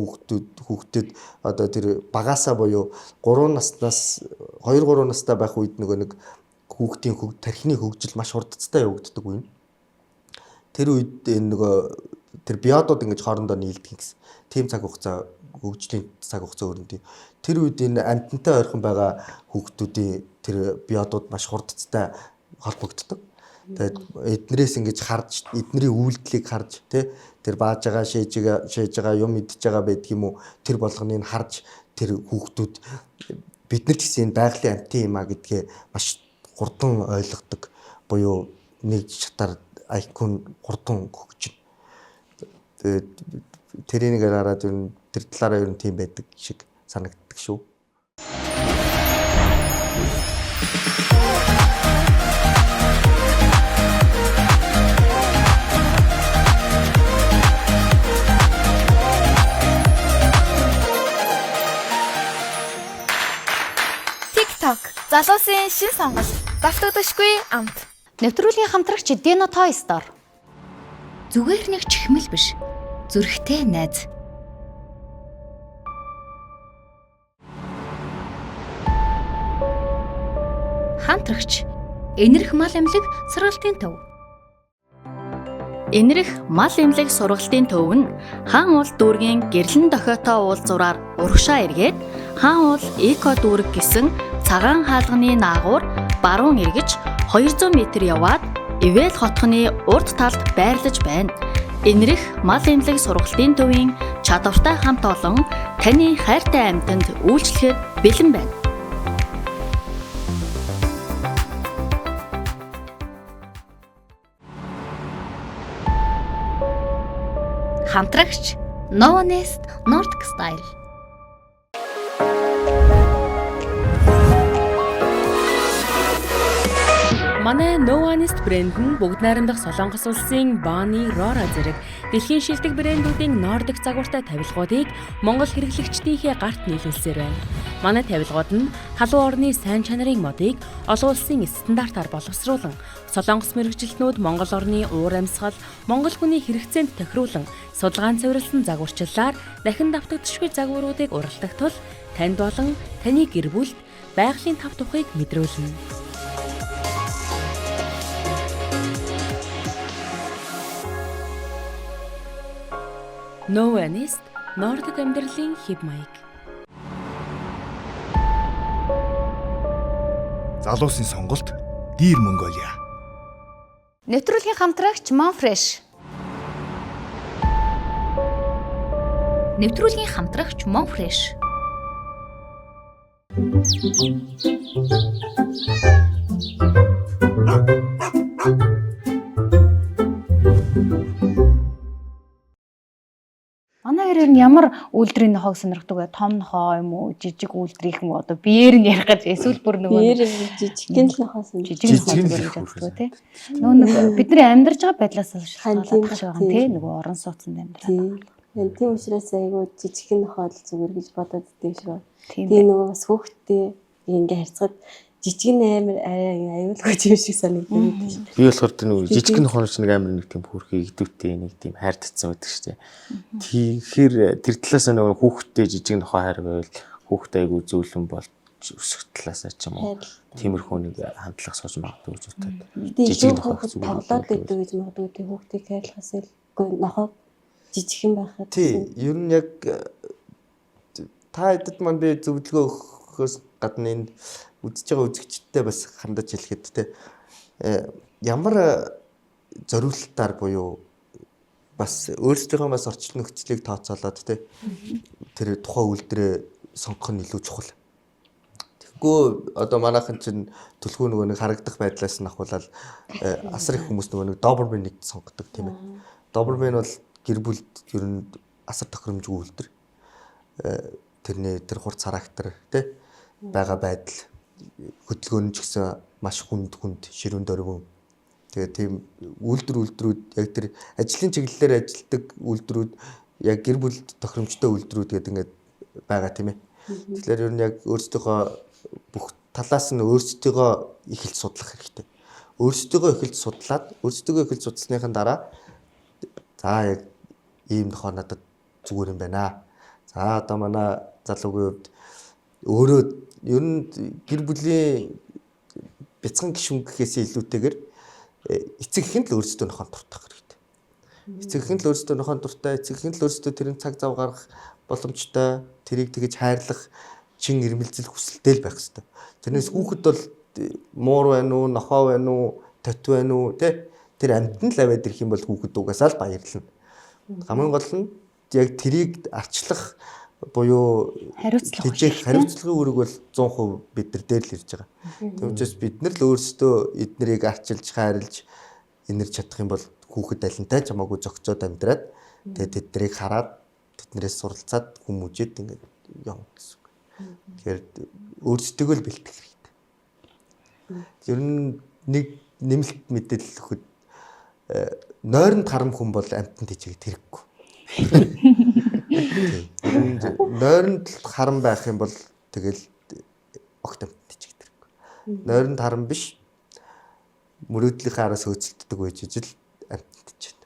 хүүхдүүд одоо тэр багаасаа буюу 3 наснаас 2-3 настай байх үед нэг хүүхдийн тархины хөгжил маш хурдцтай явагддаг үе. Тэр үед энэ тэр биодууд ингэж хоорондоо нийлдэг гэсэн. Тим цаг хугацаа хөгжлийн цаг хугацаа өрнөд. Тэр үед энэ амтантай ойрхон байгаа хүүхдүүдийн тэр биодууд маш хурдцтай холбогддог. Тэгээд эднэрээс ингэж харж, эднэрийн үйлдэлийг харж, тэр бааж байгаа, шээж байгаа, юм идж байгаа байдаг юм уу? Тэр болгоныг харж тэр хүүхдүүд бид нар гэсэн байгалийн амтын юм а гэдгээ маш хурдан ойлгодог буюу нэг шатаар IQ нь хурдан хөгжинэ. Тэгээд тэрийг хараад тэр талаараа ер нь тийм байдаг шиг санагддаг шүү. TikTok залуусын шин сонголт давтагдахгүй амт. Нэвтрүүлгийн хамтрагч Dino Toy Store. Зүгээр нэг чихмэл биш. Зүрхтэй найз. Хамтрагч Энэрх мал эмнэлэг сургалтын төв. Энэрх мал эмнэлэг сургалтын төв нь хаан уул дүүргийн гэрлэн дохиотой уулзураар урагшаа эргээд хаан уул эко дүүрэг гэсэн цагаан хаалганы наагур баруун эргэж 200 м яваад Ивэл хотхны урд талд байрлаж байна. Энэрх мал эмнэлэг сургалтын төвийн чадвартай хамт олон таны хайртай амьтанд үйлчлэхэд бэлэн байна. Хамтрагч No Nest Nordic Style. Манай No Honest брэнд нь бүгд найрамдах Солонгос улсын Bonnie Rora зэрэг дэлхийн шилдэг брэндүүдийн Nordic загвартай тавилгуудыг Монгол хэрэглэгчдийнхээ гарт нийлүүлсээр байна. Манай тавилгууд нь халуун орны сайн чанарын модыг олон улсын стандартаар боловсруулан, Солонгос мэргэжилтнүүд Монгол орны уур амьсгал, Монгол хүний хэрэгцээнд тохируулан, судалгаан цэвэрлсэн загварчлалаар дахин давтагдшгүй загваруудыг уралдах тул танд болон таны гэр бүлд байгалийн тав тухыг мэдрүүлнэ. No Honest Nordic амьдралын хэв маяг. Залуусын сонголт Dear Mongolia. Нэвтрүүлгийн хамтрагч Monfresh. Нэвтрүүлгийн хамтрагч Monfresh. Манай хоёрын ямар үйлдвэрийн нохоог сонирхдаг вэ? Том нохоо юм уу? Жижиг үйлдвэрийнх юм уу? Одоо биеэр нь ярих гэж эсвэл бүр нөгөө биеэр жижигхэн л нохоо жижиг нохоо тий. Нөгөө бидний амьдарч байгаа байдлаас шалтгаалаад байгаа тий. Нөгөө орон сууцнд амьдрал. Тийм учраас айгуу жижигхэн нохоо л зүгээр гэж бодоод идэв шүү. Тийм нөгөө бас хүүхдтэй ингээ харьцаад жижиг амар аюулгүй юм шиг санагдав. Би болохоор тэр нэг жижигхэн хонч нэг амар нэг тийм бүрхий идэвхтэй нэг тийм хайртацсан байдаг шүү дээ. Тэгэхээр тэр талаас нь нэг хүүхдтэй жижигхэн нохоо хайр байвал хүүхдтэй айгу зөөлөн болж өсөх талаасаа ч юм уу. Тиймэрхүү нэг хандлага сууж магадгүй гэж боддог. Жижигхэн нохоо тоглоод байдаг гэж магадгүй тийм хүүхдийг хайрлахаас илгүй нохоо жижигхэн байхад. Тий, ер нь яг та хэдэд маань би зөвлөгөө өгөхөөс гадна энэ үзэж байгаа үзэгчдтэй бас хандаж хэлэхэд те ямар зориулалтаар буюу бас өөрсдийнхөө бас орчин нөхцөлийг тооцоолоод те тэр тухайн үйлдвэрээ сонгох нь илүү чухал. Тэгэхгүй одоо манайхан чинь төлхөө нөгөө нэг харагдах байдлаас нь ахуулаад асар их хүмүүс нөгөө нэг Doberman-ыг сонгодог тийм ээ. Doberman бол гэр бүлд ер нь асар тохиромжгүй үйлдвэр. Тэрний тэр хурц характер те байгаа байдал хөдөлгөөн ч гэсэн маш хүнд ширүүн дөрвөн. Тэгээ тийм үйлдвэрүүд яг тэр ажлын чиглэлээр ажилладаг үйлдвэрүүд яг гэр бүлд тохиромжтой үйлдвэрүүд гэдэг ингээд байгаа тийм ээ. Тэгэхээр ер нь яг өөрсдийнхөө бүх талаас нь өөрсдийгөө эхэлж судлах хэрэгтэй. Өөрсдийгөө эхэлж судлаад өөрсдийгөө эхэлж судалсныхан дараа за яг ийм нохоо надад зүгээр юм байна. За одоо манай залуугийн хувьд өөрөө ер нь гэр бүлийн бяцхан гишүүн гэхээс илүүтэйгээр эцэг эхэнд л өөрсдөө нохоо дуртах хэрэгтэй. Эцэг эхэнд л өөрсдөө нохоо дуртай, эцэг эхэнд л өөрсдөө тэрийн цаг зав гаргах боломжтой, тэрийг тэгэж хайрлах чин ирмэлзэл хүсэлтэй л байх хэрэгтэй. Тэрнээс хүүхэд бол муур байна уу, нохоо байна уу, тот байна уу, тэ тэр амьтан л аваад ирэх юм бол хүүхэд угаасаа л баярлна. Хамгийн гол нь яг тэрийг арчлах буюу хариуцлагын үүрэг бол 100% бид нар дээр л ирж байгаа. Тийм учраас бид нар л өөрсдөө эднэрийг арчилж, хайрлж инэрч чадах юм бол хүүхэд алинтай ч хамаагүй зөгцөөд амьдраад тэгээд тэднийг хараад тэднэрээс суралцаад хүмүүжээд ингээд явна гэсэн үг. Тэгэхээр өөрсдөө л бэлтгэх хэрэгтэй. Ер нь нэг нэмэлт мэдээлэл өгөхөд нойронд харам хүн бол амьтанд хийжгээд хэрэггүй. Нойронд харам байх юм бол тэгэл огт амьтанд хийжгээд хэрэггүй. Нойронд харам биш мөрөөдлийнхээ араас хөөцөлддөг байж ижил амьтанд хийжээд.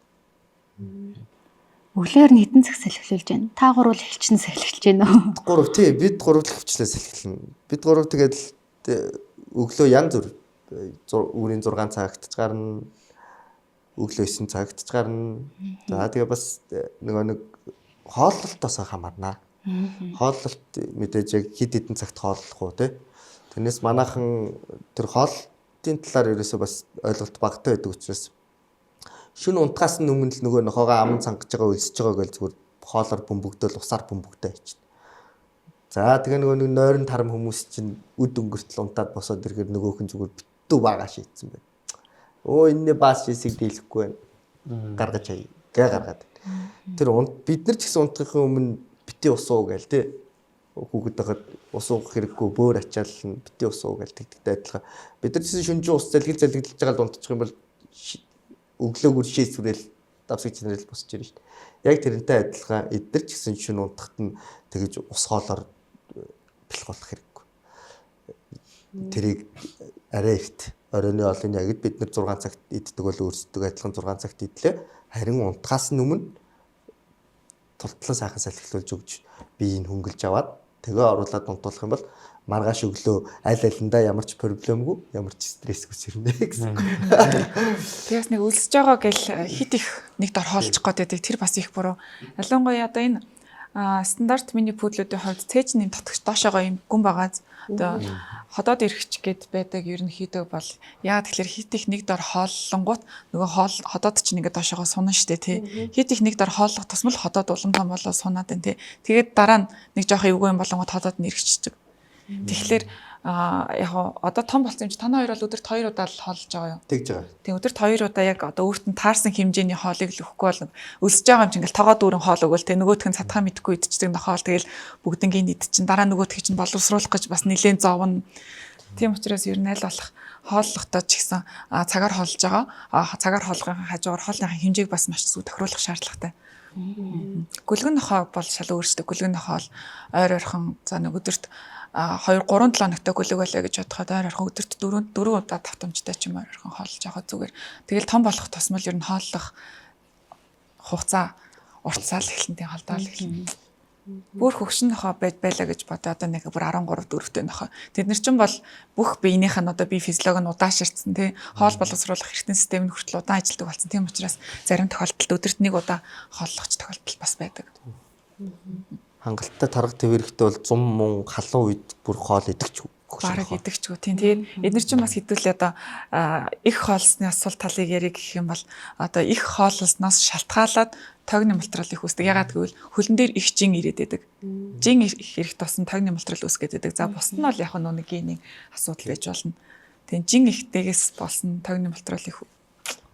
Өглөөр нь хэдэн цаг салхилуулж байна? Та гурвал хэлчин салхилж байна уу? Гурав тий бид гурав л хөвчлээ салхилна. Бид гурав тэгээд өглөө янз бүр үүрийн 6 цагт гарна. Өглөө 9 цагт гарна. За тэгээ бас нэг хооллолтоос хамаарна. Хооллолт мэдээж яг хэд хэдэн цагт хооллох уу те. Тэрнээс манайхан тэр хооллолтын талаар ерөөсөө бас ойлголт багтаа байдаг учраас шөнө унтахаас өмнө л нөгөө нохоогоо аман цангаж байгаа өлсөж байгааг л зүгээр хоолоор бөмбөгдөөл усаар бөмбөгдөө хийчихнэ. За тэгээ нөгөө нэг нойрон тарам хүмүүс чинь үд өнгөртөл унтаад босоод ирэхээр нөгөөх нь зүгээр битүү багаа шийдсэн байна. Оо энэ баас шийсийг дийлэхгүй байна. Гаргаж хаяа. Гэ гаргаад. Тэр бид нар ч гэсэн унтахын өмнө бити ус уу гээл тий. Хүүхэд байхад ус уух хэрэггүй бөөр ачаална бити ус уу гээл тэгдэгтэй адилхан. Бид нар ч гэсэн шөнжин ус залгилж байгаа л унтчих юм бол өглөөгөр шийсвэрэл давсагч нэрэл босч ирнэ шүү дээ. Яг тэрнтэй адилхан эдгээр ч гэсэн шөнө унтахт нь тэгэж ус хоолоор бэлх болох хэрэггүй. Тэрийг арай ихт оройн олонний ягд бид нар 6 цагт иддэг бол өөрсдөө адилхан 6 цагт идлээ. Харин унтахаас өмнө тултлан сайхан салхилуулж өгч биеийг хөнгөлж аваад тэгээ оруулаад унтуулах юм бол маргааш өглөө аль алиндаа ямар ч проблемгүй, ямар ч стрессгүй сэрнэ гэсэн. Тэгээс нэг өлсөж байгаа гэл хит их нэг дор хоолчих гээд байдаг. Тэр бас их буруу. Ялангуяа одоо энэ стандарт мини пудлуудын хувьд цээж нэм татгч доошоогоо юм гүн байгааз одоо ходоод ирэхч гээд байдаг ерөнхийдөө бол яа тэгэхээр хит их нэг дор хооллонгууд нөгөө ходоод чинь ингээд доошоогоо сунна штэ тий. Хит их нэг дор хооллох тусмал ходоод улам том болоо сунаад байна тий. Тэгээд дараа нь нэг жоох эвгүй юм болонгод ходоод нь ирэхчдэг. Тэгэхээр яг одоо том болсон юм чи танаа хоёр бол өдөрт 2 удаа л хоолж байгаа юу? Тэгж байгаа. Тэг өдөрт 2 удаа яг одоо өөрт нь таарсан хэмжээний хоолыг л өгөхгүй бол өлсөж байгаа юм чи ингээл тоогоо дүүрэн хоол өгөөл тэг нөгөөх нь цадхаа мэдхгүй идчихдэг нохоол тэгэл бүгднгийн идчих чинь дараа нөгөөх чинь боловсруулах гэж бас нэлээд зовно. Тийм учраас ер нь аль болох хооллохдоо ч гэсэн цагаар хоолж байгаа. Цагаар хоолгохын хажуугаар хоолны хэмжээг бас маш зөв тохируулах шаардлагатай. Гүлгэн нохоо бол шал өөрсдөө гүлгэн нохоо ойр ойрхон за нэг өдөрт 2-3-7 ногтой гүлэг байлаа гэж бодоход ойр ойрхон өдөрт 4 удаа давтамжтай ч юм ойр ойрхон хоолж байгаа зүгээр. Тэгэл том болох тусмал ер нь хооллох хугацаа уртсаал эхлэнтэй холдоол эхэлнэ. Бүр хөгшин нохоо байлаа гэж бодоо одоо нэг бүр 13-4-тэй нохоо. Тэд нар чинь бол бүх биенийх нь одоо бие физиолог нь удааширцсан тий. Хоол боловсруулах эргэтэн систем нь хүртэл удаан ажилтдаг болсон. Тийм учраас зарим тохиолдолд өдөрт нэг удаа хооллохч тохиолдол бас байдаг. Хангалттай тарга твэрхтэй бол 100 мөн халуун үед бүр хоол идэгч бараг идэгчгүй тийм. Тэгээд эдгээр чинь бас хэдүүлээ одоо их хоолсны асуул талыг ярих гэх юм бол одоо их хоолсноос шалтгаалаад тогны мултрал их үүсдэг. Ягаад гэвэл хөлн дээр их жин ирээд байдаг. Жин их ирэхт болсон тогны мултрал үүсгээд байдаг. За бусд нь бол яг нэг генийн асуудал байж болно. Тэгээд жин ихтэйгээс болсон тогны мултрал их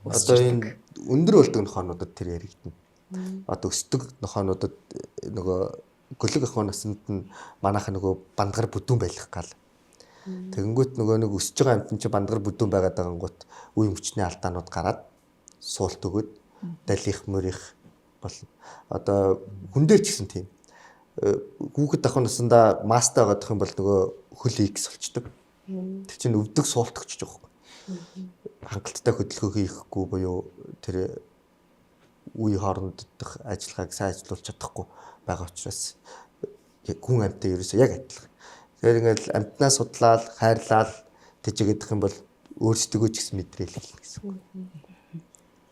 одоо энэ өндөр болдог нохоонуудад тэр яригдана. Одоо өсдөг нохоонуудад нөгөө гөлөг ах насанд нь манайх нөгөө бандгар бүдүүн байх гал. Тэгэнгүүт нөгөө нэг өсөж байгаа амтэн чи бандгар бүдүүн байгаад байгангүүт үе мөчний алдаанууд гараад суулт өгöd далих мөрих болно. Одоо хүн дээр ч гэсэн тийм. Хүүхэд ах насандаа мастаа гадах юм бол нөгөө хөл X болчдөг. Тэр чинь өвдөг суултгч жоох. Хангалттай хөдөлгөөн хийхгүй буюу тэр үе хооронд дэх ажиллагааг сайн ажиллуулж чадахгүй байгаа учраас хүн амьтаа ерөөсөө яг адилхан. Тэгэхээр ингээд амьтнаа судлаад, хайрлаад тэжээгээд юм бол өөрсдөө ч гэсэн мэдрээл хэлнэ гэсэн үг.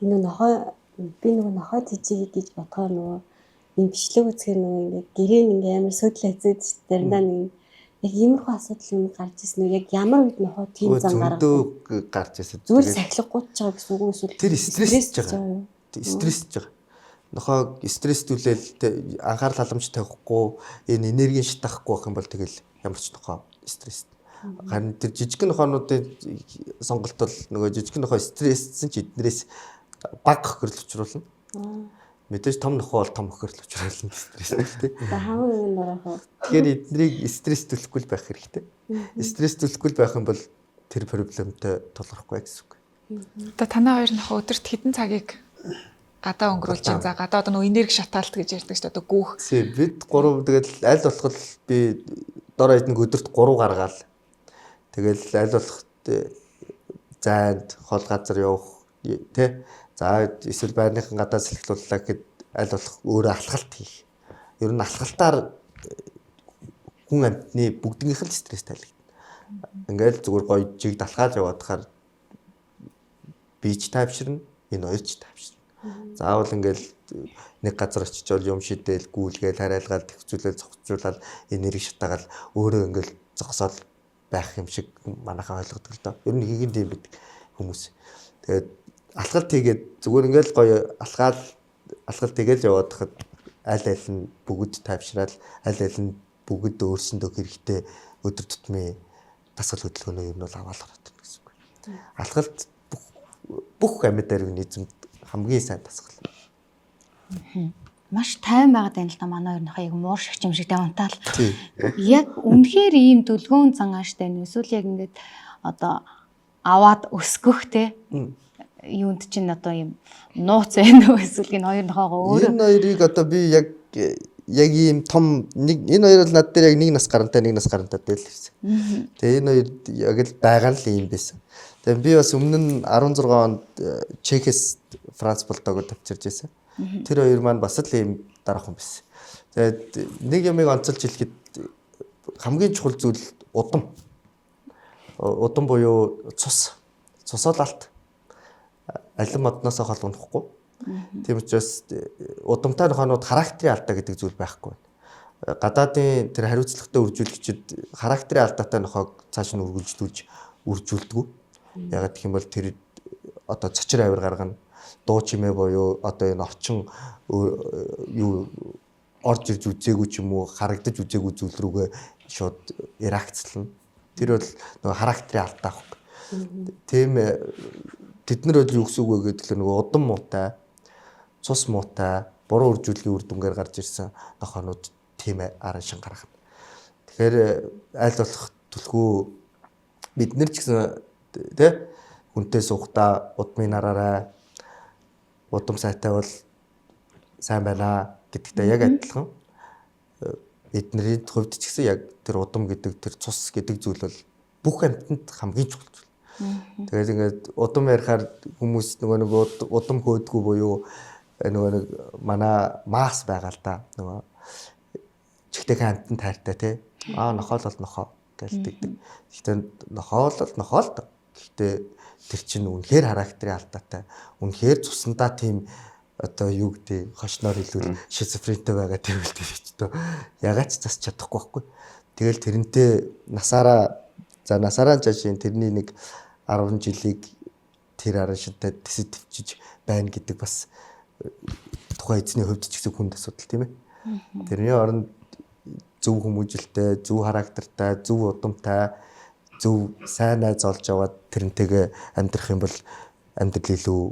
Энэ нохой би нөгөө нохой тэжээгээ гэж бодохоор нөгөө энэ бичлэг үзэхээр нөгөө ингээд гэрээ ингээд амар сөдөл хэзээд заримдаа нэг яг иймэрхүү асуудал юм гарч ирсэн үү? Яг ямар үед нохой тийм зам гаргадаг гарч ирсэн. Зүгээр сахилахгүй ч байгаа гэсэн үг эсвэл тэр стрессж байгаа. Стрессж байгаа. Нохой стресстүүлэл анхаарал халамж тавихгүй энэ энергийн шатахгүй байх юм бол тэгэл ямар ч нохой стресс. Харин тэр жижигхэн нохоонуудын сонголт бол нөгөө жижигхэн нохой стресссэн ч эднэрээс баг хохирол учруулна. Мэдээж том нохой бол том хохирол учруулна стресс тий. Хамгийн нөрөөхөө. Тэгэхээр эднийг стресс төлөхгүй байх хэрэгтэй. Стресс төлөхгүй байх юм бол тэр проблемтэй тулгархгүй гэсэн үг. Одоо танай хоёр нохой өдөрт хэдэн цагийг гадаа өнгөрүүлж байгаа. За гадаа одоо нөгөө энерги шатаалт гэж ярьдаг шүү дээ. Одоо гүүх. Бид 3 тэгэл аль болох би дор эднэг өдөрт 3 гаргаал. Тэгэл аль болох зайд хол газар явах тий. За эсвэл байрныхан гадаа сэлгэлүүллаа гэхэд аль болох өөрөө алхалт хийх. Ер нь алхалтаар хүн амьтны бүгднийх нь стресс тайлгдана. Ингээл зүгээр гоё жиг далхаад яваад хахаар бич тайвширна, энэ хоёр ч тайвширна. Заавал ингээл нэг газар очичвол юм шидээл гүйлгээл хараалгаал төвцүүлэл цогцуулаад энерги шатаагаал өөрөө ингээл зогсоол байх юм шиг манайхаа ойлгодог л доо. Ер нь хийгэн тийм байдаг хүмүүс. Тэгээд алхалт хийгээд зүгээр ингээл гоё алхалт хийгээл яваад хахад аль аль нь бүгд тайвшраад аль аль нь бүгд өөрсөндөө хэрэгтэй өдөр тутмын дасгал хөдөлгөөнөө ер нь бол аваад гардаг гэсэн үг. Алхалт бүх амьд организмд хамгийн сайн дасгал. Маш тайван байгаад байна л да манай хоёрынхаа яг муур шиг юм шиг давантаал. Яг үнэхээр ийм дүлгөөн зангааштай нь эсвэл яг ингээд одоо аваад өсгөх те юунд чинь одоо ийм нууц байна уу эсвэл энэ хоёрынхаага өөрөө энэ хоёрыг одоо би яг ийм том нэг энэ хоёр бол над дээр яг нэг нас гарантай байлсэн. Тэгээ энэ хоёр яг л байгаа л юм байсан. Тэгээ би бас өмнө нь 16 онд Чехээс Франц булдогод тавьчирж байсан. Тэр хоёр маань бас л ийм дараахан байсан. Тэгээд нэг юмыг онцолж хэлэхэд хамгийн чухал зүйл удам. Удам буюу цусол алт. Алин модноос холгонохгүй. Тийм учраас удамтай нохоонууд характерын алдаа гэдэг зүйл байхгүй байна. Гадаадын тэр хариуцлагатай үржүүлэгчид характерын алдаатай нохоог цааш нь үржүүлдэг. Ягаад гэх юм бол тэр одоо цочир авир гаргана. Дуу чимээ буюу одоо энэ орчин юу орж ирж үзээгүй ч юм уу харагдаж үзээгүй зүйл рүүгээ шууд реакцлна. Тэр бол нөгөө характерын алдаа байхгүй. Тийм тэд нар бол юу гэсэн үг вэ гэдэг л нөгөө удам муутай, цус муутай, буруу үржүүлгийн үр дүнгээр гарч ирсэн нохоонууд тийм аран шин гаргана. Тэгэхээр аль болох түлхүү бид нар ч гэсэн тэ хүнтэй суухдаа удмын нараарай удам сайтай бол сайн байна гэдэгтэй яг адилхан эдний хувьд ч гэсэн яг тэр удам гэдэг тэр цус гэдэг зүйл бол бүх амьтанд хамгийн чухал зүйл. Тэгээд ингээд удам ярихаар хүмүүс нөгөө удам хөөдгүү буюу нөгөө нэг манай мас байгаа л да нөгөө чихтэйхэн амьтанд тайртай тий нохоол бол нохоо гэлдэг. Гэхдээ нохоол бол нохоо л да. Гэхдээ тэр чинь үнэхээр характерын алдаатай. Үнэхээр цусандаа тийм одоо юу гэдэг хошноор хэлвэл шизофрентэй байгаа тийм л дээ ч дөө. Ягаад ч засч чадахгүй байхгүй. Тэгэл тэрнтэй насаараа За насараа жашин тэрний нэг 10 жилийг тэр аран шинтэй тэсэд төвчиж байна гэдэг бас тухайн эзний хувьд ч гэсэн хүнд асуудал тийм ээ. Тэрний оронд зөв хүмүүжлтэй, зөв характертай, зөв удамтай, зөв сайн найз олж аваад тэрнтэйгээ амьдрах юм бол амьдрал илүү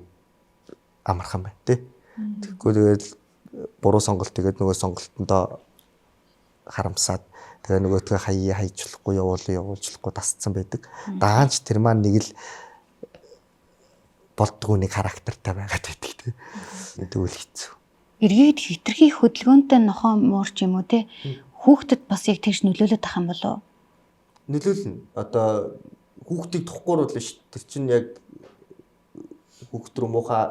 амархан байна тий. Тэгэхгүй тэгэл буруу сонголт тэгээд нөгөө сонголтондоо харамсаад тэгээ нөгөөтгөө хайчлахгүй явуулчихлахгүй тасцсан байдаг. Даанч тэр маань нэг л болдгоо нэг характертай байгаад байдаг тий. Тэгвэл хэцүү. Эргээд хитрхи хөдөлгөөнтэй нохоо муурч юм уу те? Хүүхдэд бас яг тэгш нөлөөлөд тах юм болов? Нөлөөлнө. Одоо хүүхдийг тухгүй бол ш. Тэр чинь яг хүүхд рүү муухай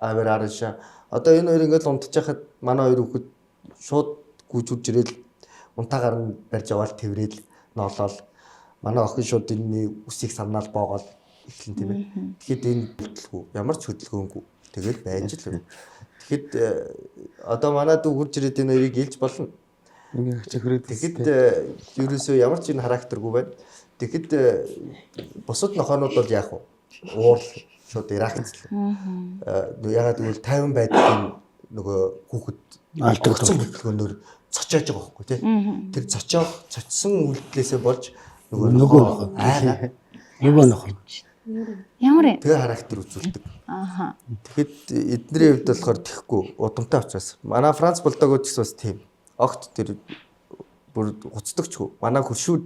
аваар арааша. Одоо энэ хоёр ингээд унтчихад манай хоёр хүүхэд шууд гүйж ирэл унтаагаар нь барьж аваад тэрвэл ноолол. Манай охин шууд энэ үсийг санаал боогоод эхлэн тийм ээ. Тэгэхэд энэ хөдөлгөө ямар ч хөдөлгөөнгүй тэгэл байж л байна. Тэгэхэд одоо манай дүү хурж ирээд энэ хоёрыг илж болно. Тэгэхэд ерөөсөө ямар ч энэ характергүй байна. Тэгэхэд бусад нохоонууд бол яах вэ? Уурал шууд ираагцлаа. Ягаад гэвэл 50 байдлын нөгөө хүүхэд алдагдсан хөдөлгөөнөөр цочоож байгаа байхгүй тий. Тэр цочсон үйлдэлээсээ болж нөгөө нохоо ямар тэгээ характер үзүүлдэг. Тэгэхэд эдний хувьд болохоор тэхгүй удамтай учраас манай Франц булдогууд ч бас тийм. Огт тэр бүр уцдагчгүй. Манай хөршүүд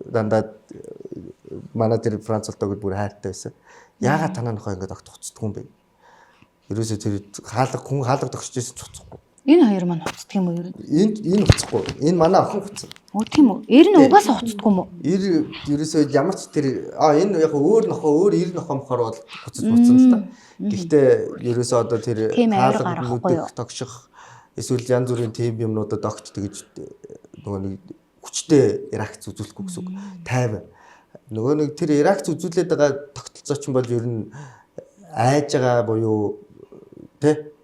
дандаа манай тэр Франц булдогууд бүр хайртай байсан. Яагаад танаа нохоо ингэж огт уцдаггүй юм бэ? Ерөөсөө тэр хүн хаалга тогсчихсэн ч уцахгүй. Энэ хоёр маань уцдаг юм уу ер нь? Энэ уцахгүй. Энэ манай охин уцсан. Оо тийм үү. Эр нь угаасаа уцдаггүй юм уу? Эр ерөөсөө ямар ч тэр энэ яг өөр эр нохоо мохоор бол уцсан л та. Гэхдээ ерөөсөө одоо тэр хаалга нүдэх тогших эсвэл янз бүрийн тийм юмнуудад огт тэгж нөгөө нэг хүчтэй реакц үзүүлэхгүй гэсэн үг. Тайван. Нөгөө нэг тэр реакц үзүүлээд байгаа тогтолцоо ч бол ер нь айж байгаа буюу тэ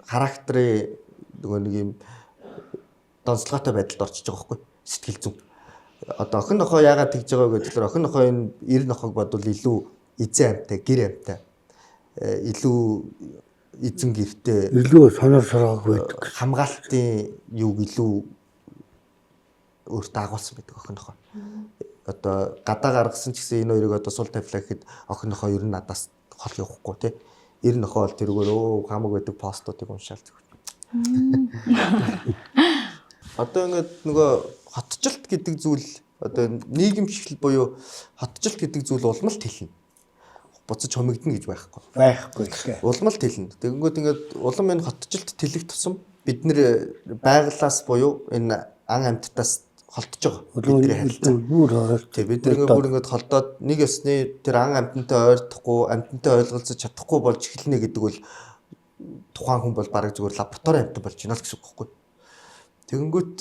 характерын нөгөө нэг юм донцлоготой байдалд орчиж байгаа байхгүй сэтгэл зүйн. Одоо охин нохоо яагаад тэгж байгаа вэ гэхээр охин нохоо энэ эр нохоог бодвол илүү эзэн амтай, гэр амтай. Илүү эзэн гэртэй илүү сонор сорог байдаг. Хамгаалтын юуг илүү өөртөө агуулсан байдаг охин нохоо. Одоо гадаа гаргасан ч гэсэн энэ хоёрыг одоо сул тавилаа гэхэд охин нохоо ер нь надаас хол явахгүй тий. Эр нохоо бол тэргээр хамаг байдаг постуудыг уншаал зүгээр. Одоо ингээд нөгөө хотчлт гэдэг зүйл одоо нийгэмшил буюу хотчлт гэдэг зүйл улмалт хэлнэ. Буцаж хомигдно гэж байхгүй тийм. Улмалт хэлнэ. Тэгэнгүүт ингээд улам энэ хотчлт тэлэх тусам бид нэр байгалаас буюу энэ ан амьтдаас холдож байгаа. Бидний харилцаа. Тийм бид нэг бүр ингээд холдоод нэг ёсны тэр ан амьтантай ойртохгүй, амьтантай ойлголцож чадахгүй болж эхэлнэ гэдэг бол тухайн хүн бол бараг зүгээр лаборатори амьтан болж байна л гэсэн үг байхгүй. Тэгэнгүүт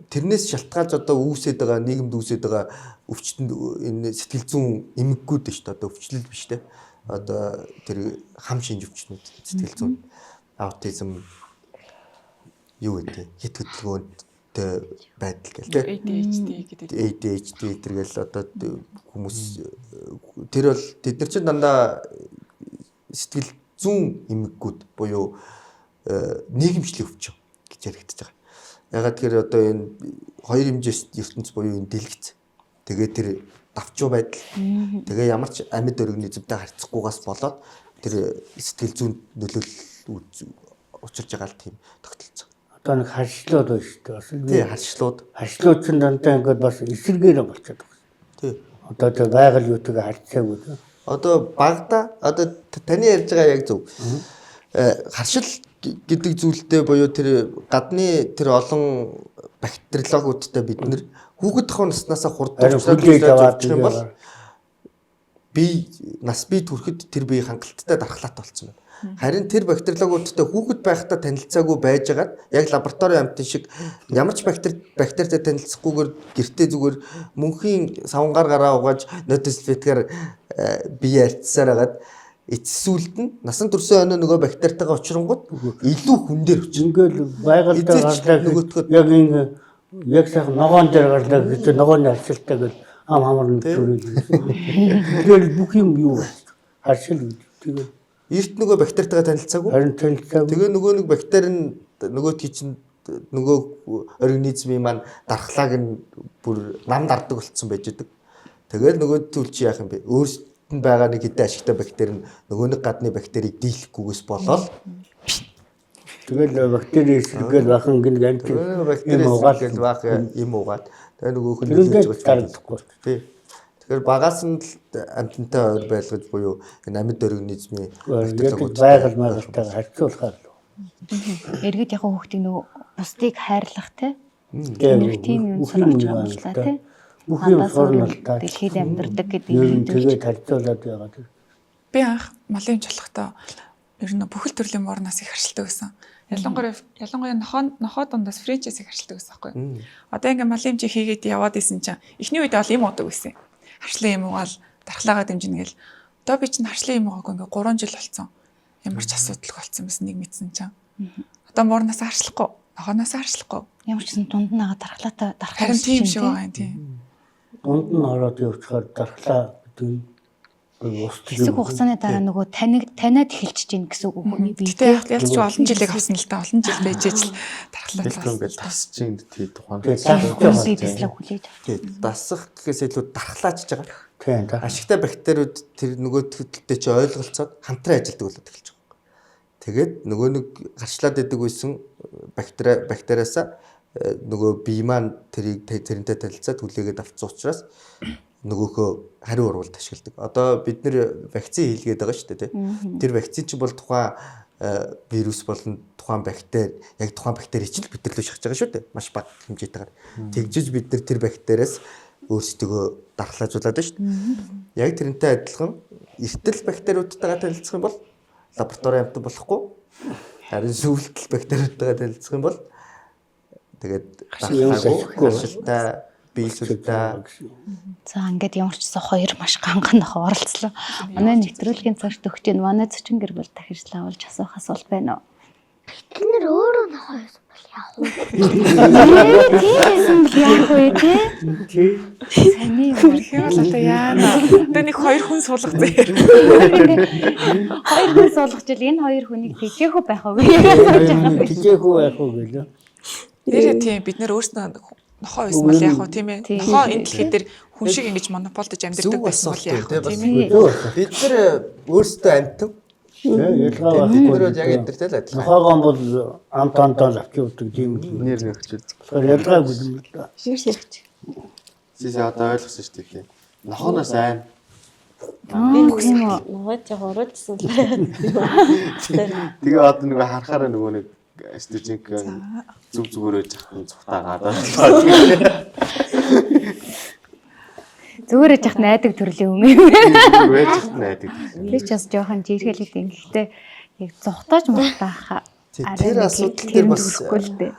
тэрнээс шалтгаалж одоо үүсээд байгаа нийгэмд үүсээд байгаа өвчтөнд энэ сэтгэл зүйн эмгэгүүд шүү дээ. Одоо өвчлөл биш те. Одоо тэр хам шинж өвчтнүүд сэтгэл зүйн аутизм юу гэдэг хит хөдөлгөөнтэй байдал гэл те. ADHD гэдэргээл одоо хүмүүс тэр бол тэд нар чинь дандаа сэтгэл зүүн эмгэгүүд буюу нийгэмшлийн өвчин гэж яригдчихэж байгаа. Ягаад тэгэхээр одоо энэ хоёр хэмжээст ертөнц буюу энэ дэлгэц. Тэгээ тэр давчуу байдал. Тэгээ ямар ч амьд организмтай харьцахгүйгаас болоод тэр сэтгэл зүйн нөлөөлөл учирч байгаа л тийм тогтолцоо. Одоо нэг харьшлууд байна шүү дээ. Бас тий харьшлууд. Харьшлууд ч дандаа ингээд бас эсэргээр болчиход байгаа. Тий. Одоо тэр байгаль юутайгаа харьцаагүй тий. Одоо багада одоо таны ярьж байгаа яг зөв. Харшил гэдэг зүйлтэй буюу тэр гадны тэр олон бактериологуудтай бид нэр хүүхэд тохоо наснаас хурдан явж юм бол би нас бий төрөхөд тэр бие хангалттай дархлаатай болсон байна. Харин тэр бактериологуудтай хүүхэд байхдаа танилцаагүй байжгаад яг лаборатори амьтан шиг ямар ч бактеритай танилцахгүйгээр гэртээ зүгээр мөнхийн савнгаар гараа угааж нотисфетгээр бие арчсаар хагаад эцсүүлд нь насан туршийн өнөө нөгөө бактеритайгаа учрангууд илүү хүн дээр өч. Ингээл байгальтай гарлаа нөгөөтгөө яг энэ яг сайхан ногоон дээр гарлаа гэж ногооны арчилтаа гэж ам хамар нүрэл. Тэгэл бүх юм юу харшил тэгэл Эрт нөгөө бактеритайгаа танилцаагүй. харин танилцаагүй. Тэгээ нөгөө нэг бактери нь нөгөөдгий чинь нөгөө организмын маань дархлааг нь бүр нам дардаг болцсон байж идэг. Тэгээд нөгөө зүйл чи яах юм бэ? Өөрсдөд нь байгаа нэг хэдэн ашигтай бактери нь нөгөө нэг гадны бактерийг дийлэхгүйгээс болоод Тэгэл бактери эсрэгээр бахан гин гант бактери эсрэг байх юм уугаад тэгээ нөгөө хүн нөлөөлж гаргахгүй. тий. Тэгэхээр багаас нь амьтантай ойр байлгаж буюу энэ амьд организмын байгаль байгальтайгаар харьцуулахаар л. Иргэд яг хүүхдийн нөгөө бусдыг хайрлах те. Тэгээд Тийм юм сурч амжлаа те. бүх юм сурналтай. Дэлхийд амьдардаг гэдэг Ер юм нь тэгээд харьцуулаад байгаа. Би анх малын чулхтаа ер нь бүхэл төрлийн морноос их харшилдаг байсан. Ялангуяа нохоо дундаас френчээс их харшилдаг байсан байхгүй юу? Одоо ингээ малын чи хийгээд яваад исэн чинь эхний үед бол юм уудаг байсан. Харшлын юм уугаал дархлаагаа дэмжинэ гэл. Одоо би чинь харшлын юм уугаагүй ингээ 3 жил болсон. Ямар ч асуудалгүй болсон байсан нэг мэдсэн чинь. Одоо морноос харшлахгүй, нохооноос харшлахгүй. Ямар ч сан дунд нь байгаа дархлаатай Харин тийм шиг байгаа юм тийм. Дунд нь ороод явчихаар дархлаа гэдэг хэсэг хугацааны дараа нөгөө таниад эхэлж чинь гэсэн үг хүний бие. Гэтэ ялч олон жилиг авсан л та олон жил байж ижил дархлаа ингээд тасчин тий тухайн. Бислэг хүлээж. тий дасах гэхээс илүү дархлаажж байгаа. тийм да. Ашигтай бактериуд тэр нөгөө төлөлтөд чи ойлголцоод хамтран ажилдаг болоод эхэлж байгаа. Тэгээд нөгөө нэг гарчлаад идэг байсан бактериасаа нөгөө бие маань тэрийг тэрнтэй танилцаад хүлээгээд авцсан учраас нөгөөхөө хариу урвалд ашигладаг. Одоо бид нэр вакцин хийлгээд байгаа шүү дээ, тийм. Тэр вакцин чинь бол тухайн вирус болон тухайн бактери, яг тухайн бактери чинь бид нар лөө шахаж байгаа шүү дээ. Маш бага хэмжээтэйгээр. Тэгжиж бид нар тэр бактериас өөрсдөө дархлаажуулаад байна шүү дээ. Яг тэрнтэй адилхан эртэл бактериудтайгаа танилцах юм бол лаборатори амтан болохгүй. Харин сүлтэл бактериудтайгаа танилцах юм бол тэгээд дархлаагүй биелүүлдэг. За ингээд ямар ч гэсэн хоёр маш ганган нохоо оролцлоо. Манай нэвтрүүлгийн цагт өгч ийн манай зочин гэр бүл дахирчлаа болж асуух асуулт байна уу? Бид нэр өөрөө нохоо байсан бол яах вэ? Тийм яах вэ те? Саний Хэл одоо яана. Одоо нэг хоёр хүн суулгах зэ. хоёр хүн суулгаж ил энэ хоёр хүнийг тэжээх үү байх уу гэж. Тэжээх үү байх уу гэлээ. Нэр тийм бид нэр өөрснөө нохоо байсан бол яах вэ тийм ээ. Нохоо энэ дэлхий дээр хүн шиг ингэж монополдож амьдардаг байсан бол яах вэ тийм ээ. Бид нар өөрсдөө амтан Ялгаа өөрөө яг эдгэртэй л адилхан. нохоогон бол амтантаа авч явдаг тийм Нэр нэгчүүд. ялгаагүй юм л да. Сис одоо ойлгосон шүү дээ. Нохооноос айн. Тийм үү. Ногоо жоо уралдсан. Тэгээ одоо нөгөө харахаараа нөгөө нэг стержинг зүг зүгээрөө жахсан цухтаагаад. Зүгээр яах найдаг төрлийн юм юм. Зүгээр найдаг. Би ч бас жоохон жиргэлээд ингэхдээ яг зугатааж мутаахаа. Тэр асуудал дээр бас төрөхгүй л дээ.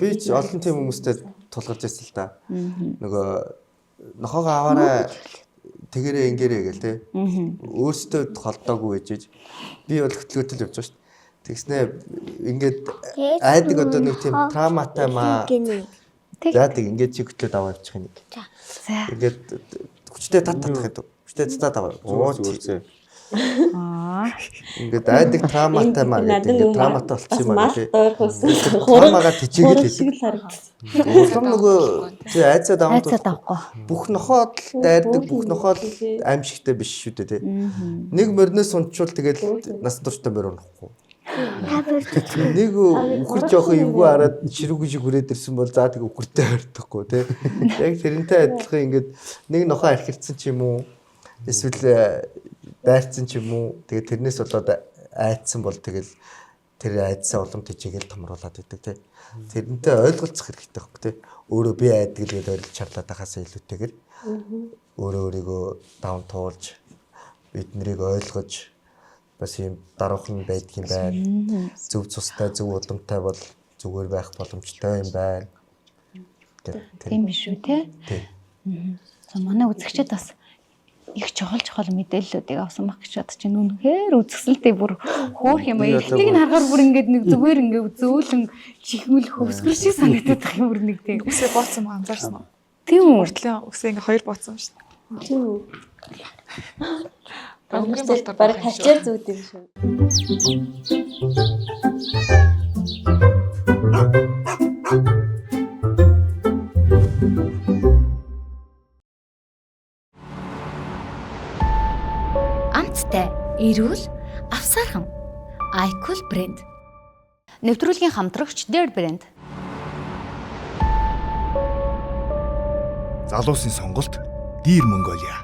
би ч олон тийм хүмүүстэй тулгарч байсан л да. Нөгөө нохоогоо аваарай тэгэрээ ингээрээ гэл те. Өөрсдөө холдоогүй гэж би бол хөтлөөтэй л явж байгаа шүү дээ. Тэгснээ ингээд айдаг одоо нэг тийм травматай маа. Яадаг ингээд чи хөтлөөд аваа явчих юм. За. Ингээд хүчтэй татах гэдэг. Хүчтэй татаад аваа. Оо Зүгээрээ. ингээд айдаг травматай маа гэдэг. Ингээд травматай болчих юм аа тий. Ойрхосон. Травмагаа тижээгээд хэлдэг. харагдсан. Улам нөгөө тий айцаад Айцаад авах. авахгүй. Бүх нохоод дайрдаг, бүх нохоод аимшигтай биш шүү дээ тий. Нэг морноос унчвал тэгэл нас турштай морь унахгүй. Нэг үхэр жоох эвгүй хараад ширүүг шиг хүрээд ирсэн бол за тэг үхэртэй ойртохгүй тий. Яг тэрнтэй адилхан ингээд нэг нохоо архирцсан ч юм уу эсвэл дайрцсан ч юм уу тэгээ тэрнээс болоод айцсан бол тэгэл тэр айдсаа улам тижээгээл томруулаад идэг тий. Тэрнтэй ойлголцох хэрэгтэй байхгүй тий. Өөрөө би айдаг л гэж ойлгож чарлаад байхаас илүүтэйгээр өөрөө өөрийгөө даван туулж бид нарыг ойлгож бас юм даруухан байдгийн байна. Зөв цустай, зөв удамтай бол зүгээр байх боломжтой юм байна. Тийм биш үү те? За манай үзэгчид бас их чухал мэдээллүүдийг авсан баг гэж бодож байна. Үнэхээр үзэсгэлэнтэй бүр хөөх юм аа. Эхлийг нь харахаар бүр ингээд нэг зүгээр ингээд зөөлөн чихмэл хөвсгөр шиг санагдаад байх юм бүр нэг тийм. Үсээ бооцсон анзаарсан уу? Тийм үү? Уртлын үсээ ингээ хоёр бууцсан шүү дээ. Тийм үү. Өнгөрсөн болтоор баг хачаар зүүд юм шүү. Амттай, эрүүл, авсаархан. iCool брэнд. Нэвтрүүлгийн хамтрагч Dare брэнд. Залуусын сонголт Dear Mongolia.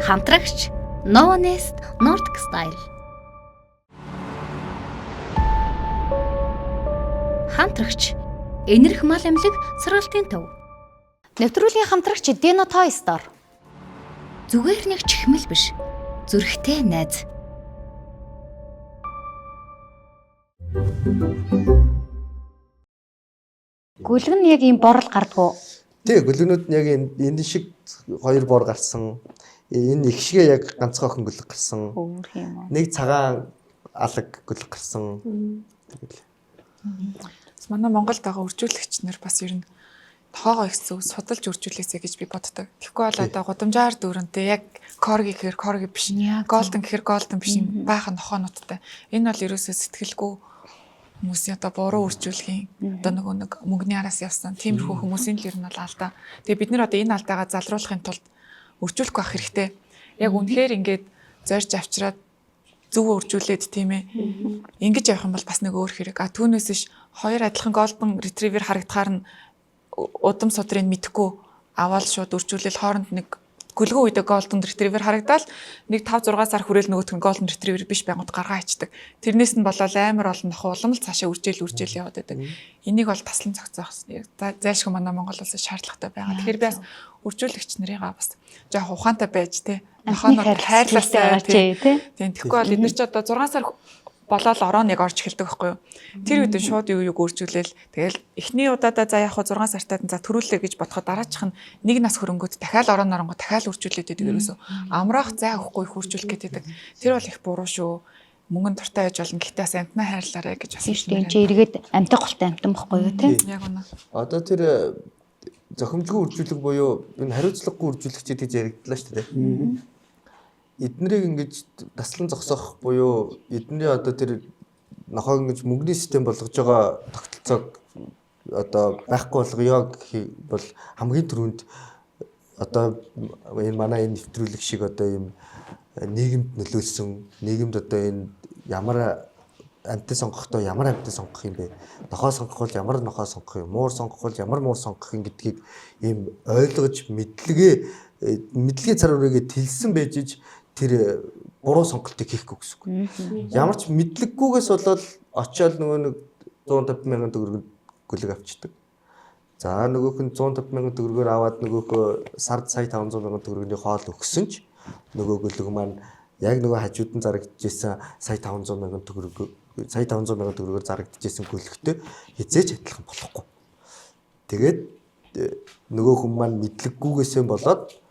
Хамтрагч Novonest Nordic Style. Хамтрагч Энерх мал амлаг сургалтын төв. Нэвтрүүлгийн хамтрагч Dino Toy Store. Зүгээр нэг чихмэл биш. Зүрхтэй найз. Гүлгэн нь яг ийм борол гардгуу. Тий, гүлгэнүүд нь яг энэ шиг хоёр бор гарсан. Энэ их шигээ яг ганцхан охин гүлэг гарсан. Өөр юм уу? Нэг цагаан алаг гүлэг гарсан. Тэгэл. Манай Монголд байгаа үржүүлэгч нар бас ер нь тоогоо их зөв судалж үржүүлээсэй гэж би боддог. Тэгэхгүй бол одоо гудамжаар дүүрэнтэй яг корги гэхэр корги биш. Голден гэхэр голден биш юм баахан нохоонуудтай. Энэ бол ерөөсөө сэтгэлгүй хүмүүсийн одоо буруу үржүүлэхийн одоо нэг мөнгөний араас явсан тиймэрхүү хүмүүсийн л ер нь бол алдаа. Тэгээ бид нар одоо энэ алдаагаа залруулахын тулд үржүүлэх байх хэрэгтэй. Яг үнэхээр ингээд зорж авчираад зөв үржүүлээд тийм ээ. Ингэж явах юм бол бас нэг өөр хэрэг. Түүнээс ш хоёр адилхан голден ретривер харагдахаар нь удам содрыг мэдхгүй аваад шууд үржүүлэл хооронд нэг гүлгэн үедээ голден ретривер харагдаад нэг 5 6 сар хүрээл нөгөөх нь голден ретривер биш байгууд гаргаа ичдэг. Тэрнээс нь болоод амар олон нохоо улам л цаашаа үржээл яваад байдаг. Энийг бол таслан зохицоох зайлшгүй манай Монгол улсад шаардлагатай байгаа. Тэгэхээр би бас үржүүлэгч нарыгаа бас жоох ухаантай байж те нохооноо хайрласаа тийм. Тэгэхгүй бол эдгээр чи одоо 6 сар болоод ороо нэг орж эхэлдэг байхгүй юу. Тэр үед шууд юу өөрчүүлээл тэгэл эхний удаадаа за яг 6 сартаад за төрүүлээ гэж бодоход дараачих нь нэг нас хөрөнгөд дахиад ороо норонгоо дахиад үржүүлээд байдаг ерөөсөө амраах зай авахгүй их үржүүлэх гэдэг. Тэр бол их буруу шүү. Мөнгөнд дуртай байж болно. Гэхдээ бас амтнаа хайрлаарай гэж бас тийм чи эргээд амтах голтой амтан бохгүй юу тийм. Яг үнэ. Одоо тэр зохимжгүй үржүүлэг буюу энэ хариуцлагагүй үржүүлэгчид гэж яригдлаа шүү дээ. Эднэрийг ингэж таслан зогсоох буюу эдний одоо тэр нохоо ингэж мөнгөний систем болгож байгаа тогтолцоог одоо байхгүй болгоё гэх бол хамгийн түрүүнд одоо энэ манай энэ нэвтрүүлэг шиг одоо ийм нийгэмд нөлөөлсөн нийгэмд одоо энэ ямар амттай сонгохдоо ямар амттай сонгох юм бэ? Нохоо сонгох бол ямар нохоо сонгох юм? Муур сонгох бол ямар муур сонгох юм гэдгийг ийм ойлгож мэдлэгээ цар хүрээгээ тэлсэн байж тэр буруу сонголтыг хийхгүй гэсэн үг. Ямар ч мэдлэггүйгээс болоод очиод нөгөө нэг 150,000 төгрөг гүлэг авчдаг. За нөгөөх нь 150,000 төгрөгөөр аваад нөгөөх сард сая 500,000 төгрөгийн хоол өгсөн ч нөгөө гүлэг маань яг нөгөө хажууд нь зарагдчихсан сая 500,000 төгрөгөөр зарагдчихсан гүлэгтэй хизээч адилхан болохгүй. Тэгээд нөгөө хүн маань мэдлэггүйгээсээ болоод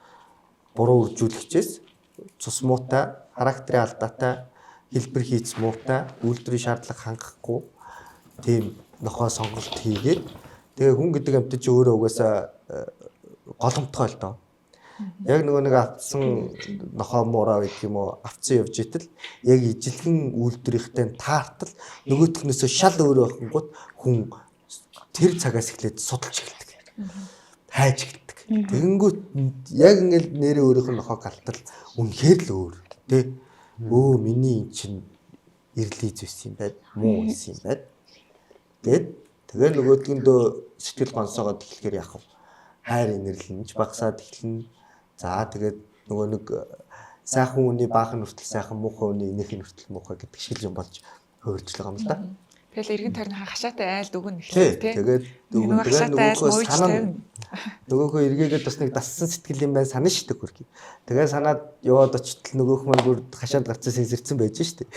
буруу үржүүлэгчээс цус муутай, характерын алдаатай, хэлбэр хийц муутай, үйлдвэрийн шаардлага хангахгүй тийм нохоо сонголт хийгээд тэгээ хүн гэдэг амьтад чи өөрөө угаасаа голомтгой л доо. Яг нөгөө нэг авсан нохоо муураа гэдэг юм уу авцсан явж итэл яг ижилхэн үйлдвэрийнхтэй таартал нөгөөтгнөөсөө шал өөрөө байхгүйт хүн тэр цагаас эхлээд судалж эхэлдэг. Хайж эхэлдэг. Тэгэнгүүт яг ингээл нэрээ өөрийнх нь нохоо галтал үнэхээр л өөр тий. Миний эн чинь ирлийн зүйлс юм байна. Муу ус юм байна. Тэгээд нөгөөдгөндөө сэтгэл гонсоогоод эхлэхээр яах вэ? Хайр инэрлэнж багасаад эхэлнэ. За тэгээд нөгөө нэг сайхан үний баахан хүртэл сайхан муухай үний энийхэн хүртэл муухай гэдэг шиг юм болж хөөрж байгаа юм л да. Тэгэл эргэн тойрны хашаатай айлд өгнө эхлэв тий. Тэгээд нөгөөхөө санаа нөгөөхөө эргээгээд бас нэг дассан сэтгэл юм байна санаа шүү дээ хөрхий. Тэгээд санаад яваад очтол нөгөөх маань бүр хашаанд гарцаа сэнсэрсэн байж шүү дээ.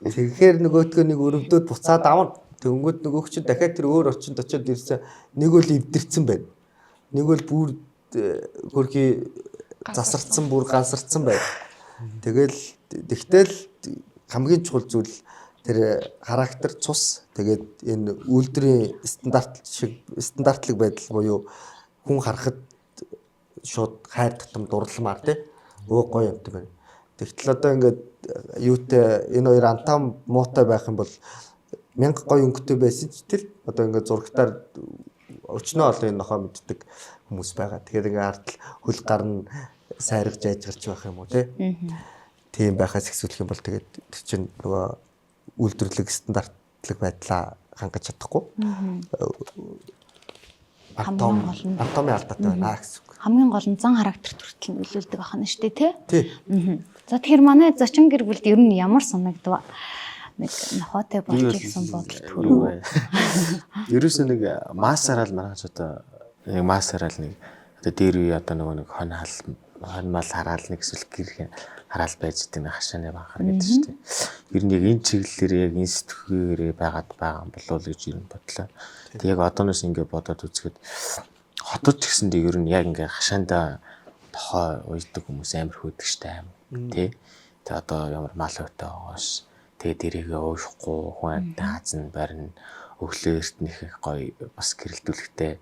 Тэгэхээр нөгөөтгөө нэг өрөвдөөд буцаад авна. Тэнгүүд нөгөөх чинь дахиад тэр өөр орчинд очиод ирсэн нэг үл эвдэрсэн байна. Нэг үл бүр хөрхий засарцсан бүр гансарцсан байна. Тэгэл тэгтэл хамгийн чухал зүйл тэр характер цус тэгээд энэ үйлдвэрийн стандартлаг байдал буюу хүн харахад шууд хайр татам дурламар тий гоё юм байна. Тэгтэл одоо ингээд юутай энэ хоёр антам муутай байх юм бол 1000 гоё өнгөтэй байсан ч тэл одоо ингээд зурагтаар өчнөө олон энэ нохоо мэддэг хүмүүс байгаа. Тэгэхээр ингээд ардл хөл гарна сайрах жайжгарч байх юм уу тий. Тийм байхаас ихсүүлэх юм бол тэгээд тэр чинь нөгөө үйлдвэрлэг стандартлаг байдлаа хангаж чадахгүй. Антомын алдаатай байна гэсэн үг. Хамгийн гол нь зан характер төртөл нь нөлөөлдөг ахна шүү дээ тий. За тэгэхээр манай зочин гэр бүлд ер нь ямар санагдав? Нэг нохоотой болчих гэсэн бодол төрөө. Ерөөсөө нэг массарал маргааш одоо нэг массарал нэг одоо дээр үе одоо нөгөө нэг хонмал хараал нэг эсвэл гэр хараал байж байгаа хашааны банхар гэдэг шүү дээ. Ер нь яг энэ чиглэлээр яг энэ сэтгүүрээ байгаа юм болов уу гэж ер нь бодлоо. Тэг яг одооноос ингэ бодоод үзэхэд хотод ч гэсэндээ ер нь яг ингээ хашаандаа тохой уйдаг хүмүүс амар хөөдөг штэ аим тий. Тэг одоо ямар мал өтөө байгааш. Тэгээ дэрийгээ уушихгүй хүн таазан барин өглөө эртнийх гоё бас гэрэлтүүлэгтэй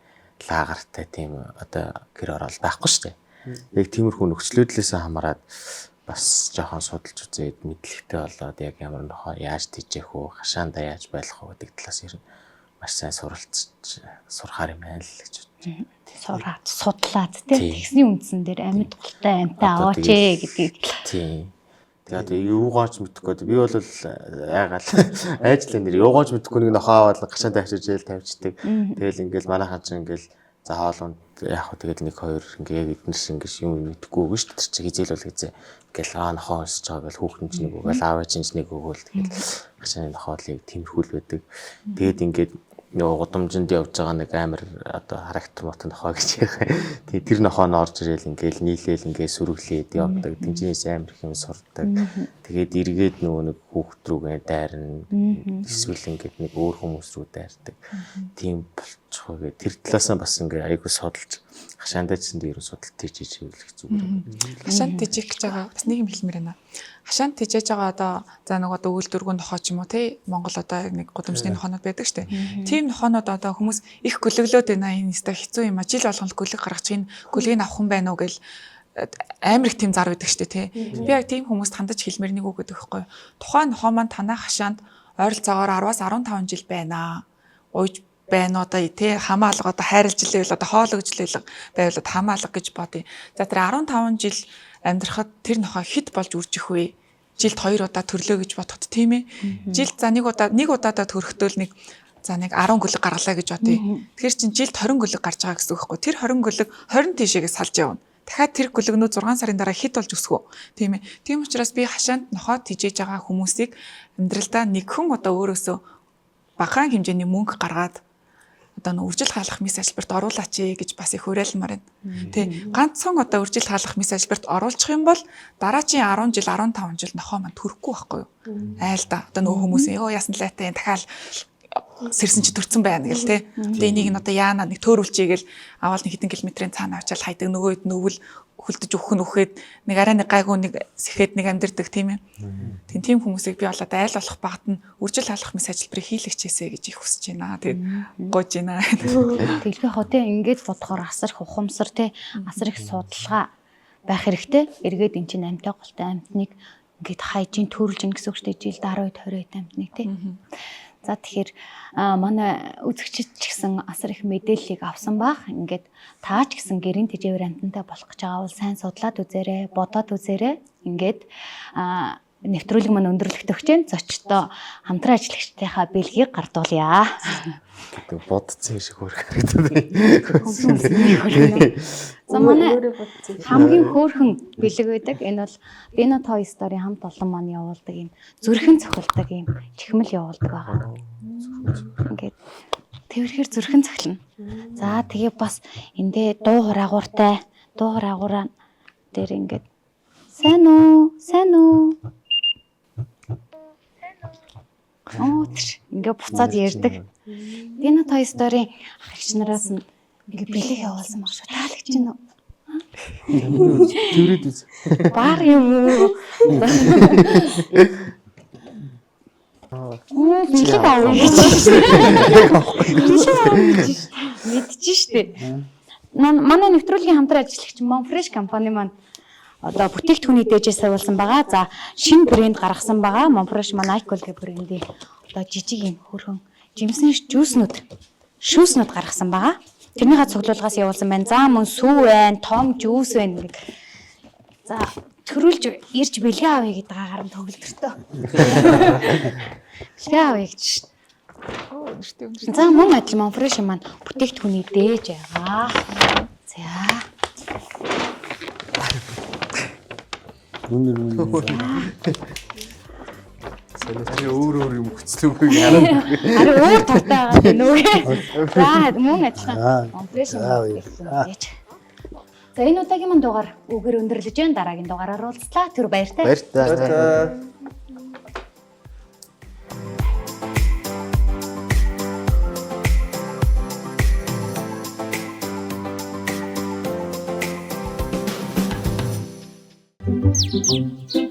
лагартай тийм одоо гэр орол байхгүй штэ. Яг тиймэрхүү нөхцлөөдлөөс хамаарат бас жоохон судалж үзээд мэдлэгтэй болоод яг ямар нөхөө яаж тийжээх үү, хашаандаа яаж байх вэ гэдэг талаас ер нь маш сайн сурахаар юм байна л гэж бодчих. Сураад судлаад тэгсний үндсэн дээр амьд гултай амьтаа аваач гэдгийг. Тийм. Тэгээд юугаач мэдэхгүй. Би бол айгаал айжлаа нэр юугаач мэдэхгүй нэг нохоо бол гашаанд авчиж ял тавьчихдаг. Тэгэл ингээл манайхан ч ингээл за хоолунд яг хөө тэгэл нэг хоёр ингээ эднэр шиг ингээ юм мэдэхгүй гэж тэр чи хизээл бол хизээ ингээл нохоо өсөж байгаа гэл хүүхэн ч нэг өгөөл аав чинь нэг өгөөл тэгэл гашааны нохоолыг тэмэрхүүл байдаг. Тэгээд ингээд нөгөө гудамжинд явж байгаа нэг амар одоо характер мот нохоо гэж яах. Тэгээ тэр нохоо нь орж ирэл ингээл нийлээл ингээ сүргэлээд явдаг. Тэнцэнээс амар их юм сурдаг. Тэгээд эргээд нөгөө нэг хүүхд рүүгээ дайрна. Эсвэл ингээд нэг өөр хүмүүс рүү дайрдаг. Тийм болчихоо гэ. Тэр талаасаа бас ингээ айгу судалж хашаандаа ч гэсэн дээр судалт хийж хөвлөх зүгээр. Хашаанд тийжих гэж байгаа бас нэг юм хэлмээр байна. Хашаанд тийжэж байгаа одоо за нэг одоо үйлдвэргүй нохоо ч юм уу тий Монгол одоо нэг гудамжны нохоонод байдаг штэ. Тийм нохоонод одоо хүмүүс их гөлөглөөд байна. Энэ өстой хэцүү юм а. Жил болгоно гөлөг гаргаж чинь гөлгийг авах юм байна уу гэл амар их тийм зар байдаг штэ тий. Би яг тийм хүмүүст хандаж хэлмээр нэг үг гэдэг байхгүй. Тухайн нохоо маань танаа хашаанд ойролцоогоор 10-аас 15 жил байна. Ууж байна одоо тий хамаалга одоо хайрлж илээвэл одоо хоологж илээл байвал хамаалга гэж бодъё. За тэр 15 жил амьдрахад тэр нохоо хит болж үржих вэ? Жилд 2 удаа төрлөө гэж бодоход тийм ээ. Жилд за нэг удаадаа төрөхтөөл нэг за нэг 10 гөлөг гаргалаа гэж бодъё. Тэгэхээр чин жилд 20 гөлөг гарч байгаа гэсэн үг байхгүй. Тэр 20 гөлөг 20 тишээгээ салж явна. Дахиад тэр гөлөгнөө 6 сарын дараа хит болж өсгөө. Тийм ээ. Тийм учраас би хашаанд нохоо тижээж байгаа хүмүүсийг амьдралдаа нэгхэн удаа өөрөөсөө багахан хэмжээний мөнгө гаргаад одоо нөө үржил хаалгах мис салбарт оруулаач гэж бас их уриалмаар байна. Тэ ганцхан одоо үржил хаалгах мис салбарт оруулчих юм бол дараачийн 10 жил 15 жил нохоо маань төрөхгүй байхгүй юу? Айл да. Одоо нөө хүмүүс ёо яасан лайтай дахиад сэрсэн чи төрцөн байна гэл тэ. Тэгээ энийг нь одоо яана нэг төөрүүлчихээгэл аваад нэг хэдэн километрийн цаана авчаал хайдаг нөгөөд нөвөл хөлдөж өгөх нь үхээд нэг арай нэг гайгүй нэг сэхэд нэг амьдэрдэг тийм ээ. Тийм хүмүүсийг би болоод айл болох багт нь үржил хаалгах мэс ажилбарыг хийлэгчээсэ гэж их хүсэж байна. Тэгээд гойж байна. Тэглэх хотын ингээд бодохоор асар их ухамсар те асар их судалгаа байх хэрэгтэй. Эргээд эн чинь амьтаа голтой амьтныг ингээд хайжин төрүүлж ин гэсэн үг шүү дээ. Жилд 10-20 амьтныг те. За тэгэхээр манай үзэгчид ч гэсэн асар их мэдээллийг авсан баг. Ингээд таа ч гэсэн гэрийн тэжээвэр амтантай болох гэж байгаа бол сайн судлаад үзээрэй, бодоод үзээрэй. Ингээд нэвтрүүлэг маань өндөрлөгт өгч जैन зочдоо хамтран ажиллагчдынхаа бэлгийг гардуулъя. Гэдэг бодцсон шиг хөрөх харагдаад. За манай хамгийн хөөрхөн бэлэг байдаг. Энэ бол Bino Toy Story хамт олон маань явуулдаг юм. Зүрхэн цохилдог юм. Чихмэл явуулдаг байгаа. Ингээд тэрхээр зүрхэн цохилно. За тэгээ бас эндээ дуу хураагууртай дуу хураагуураа дээр ингээд сайн уу ингээ буцаад ярьдаг. Bino Toy Story агч нараас нь ингээ бэлэг явуулсан баг шүү. Таалагч нь Тэрээд үз. Бар юм уу? Бэлэг аав гэж. Мэдчих штеп. Манай нэвтрүүлгийн хамтран ажиллагч Monfresh компани маань одоо бүтээгдэхүүний дээжээс суулсан байгаа. За шинэ брэнд гаргасан байгаа. Monfresh маань Icol гэх брендийн одоо жижиг юм хөрхөн жимсэн шүүснүүд гаргасан байгаа. Тэрнийхээ цуглуулгаас явуулсан байна. За мөн сүү байна, том жүүс байна гэх. За төрүүлж ирж бэлгээ авъя гэдэг гарам төгөлдөртөө. Бэлгээ авъя гэж шүү. За мөн адил Monfresh маань бүтээгдэхүүний дээж байгаа. За. Санаа өөр юм хөцлөмгийг хараад. Ари өөр тавтай байгаа нөө. За мөн адилхан Monfresh маань дээж. За энэ удаагийн мань дугаар үгээр өндөрлөж байна. Дараагийн дугаараар уулзлаа. Тэр баяртай. Баяртай. Thank you.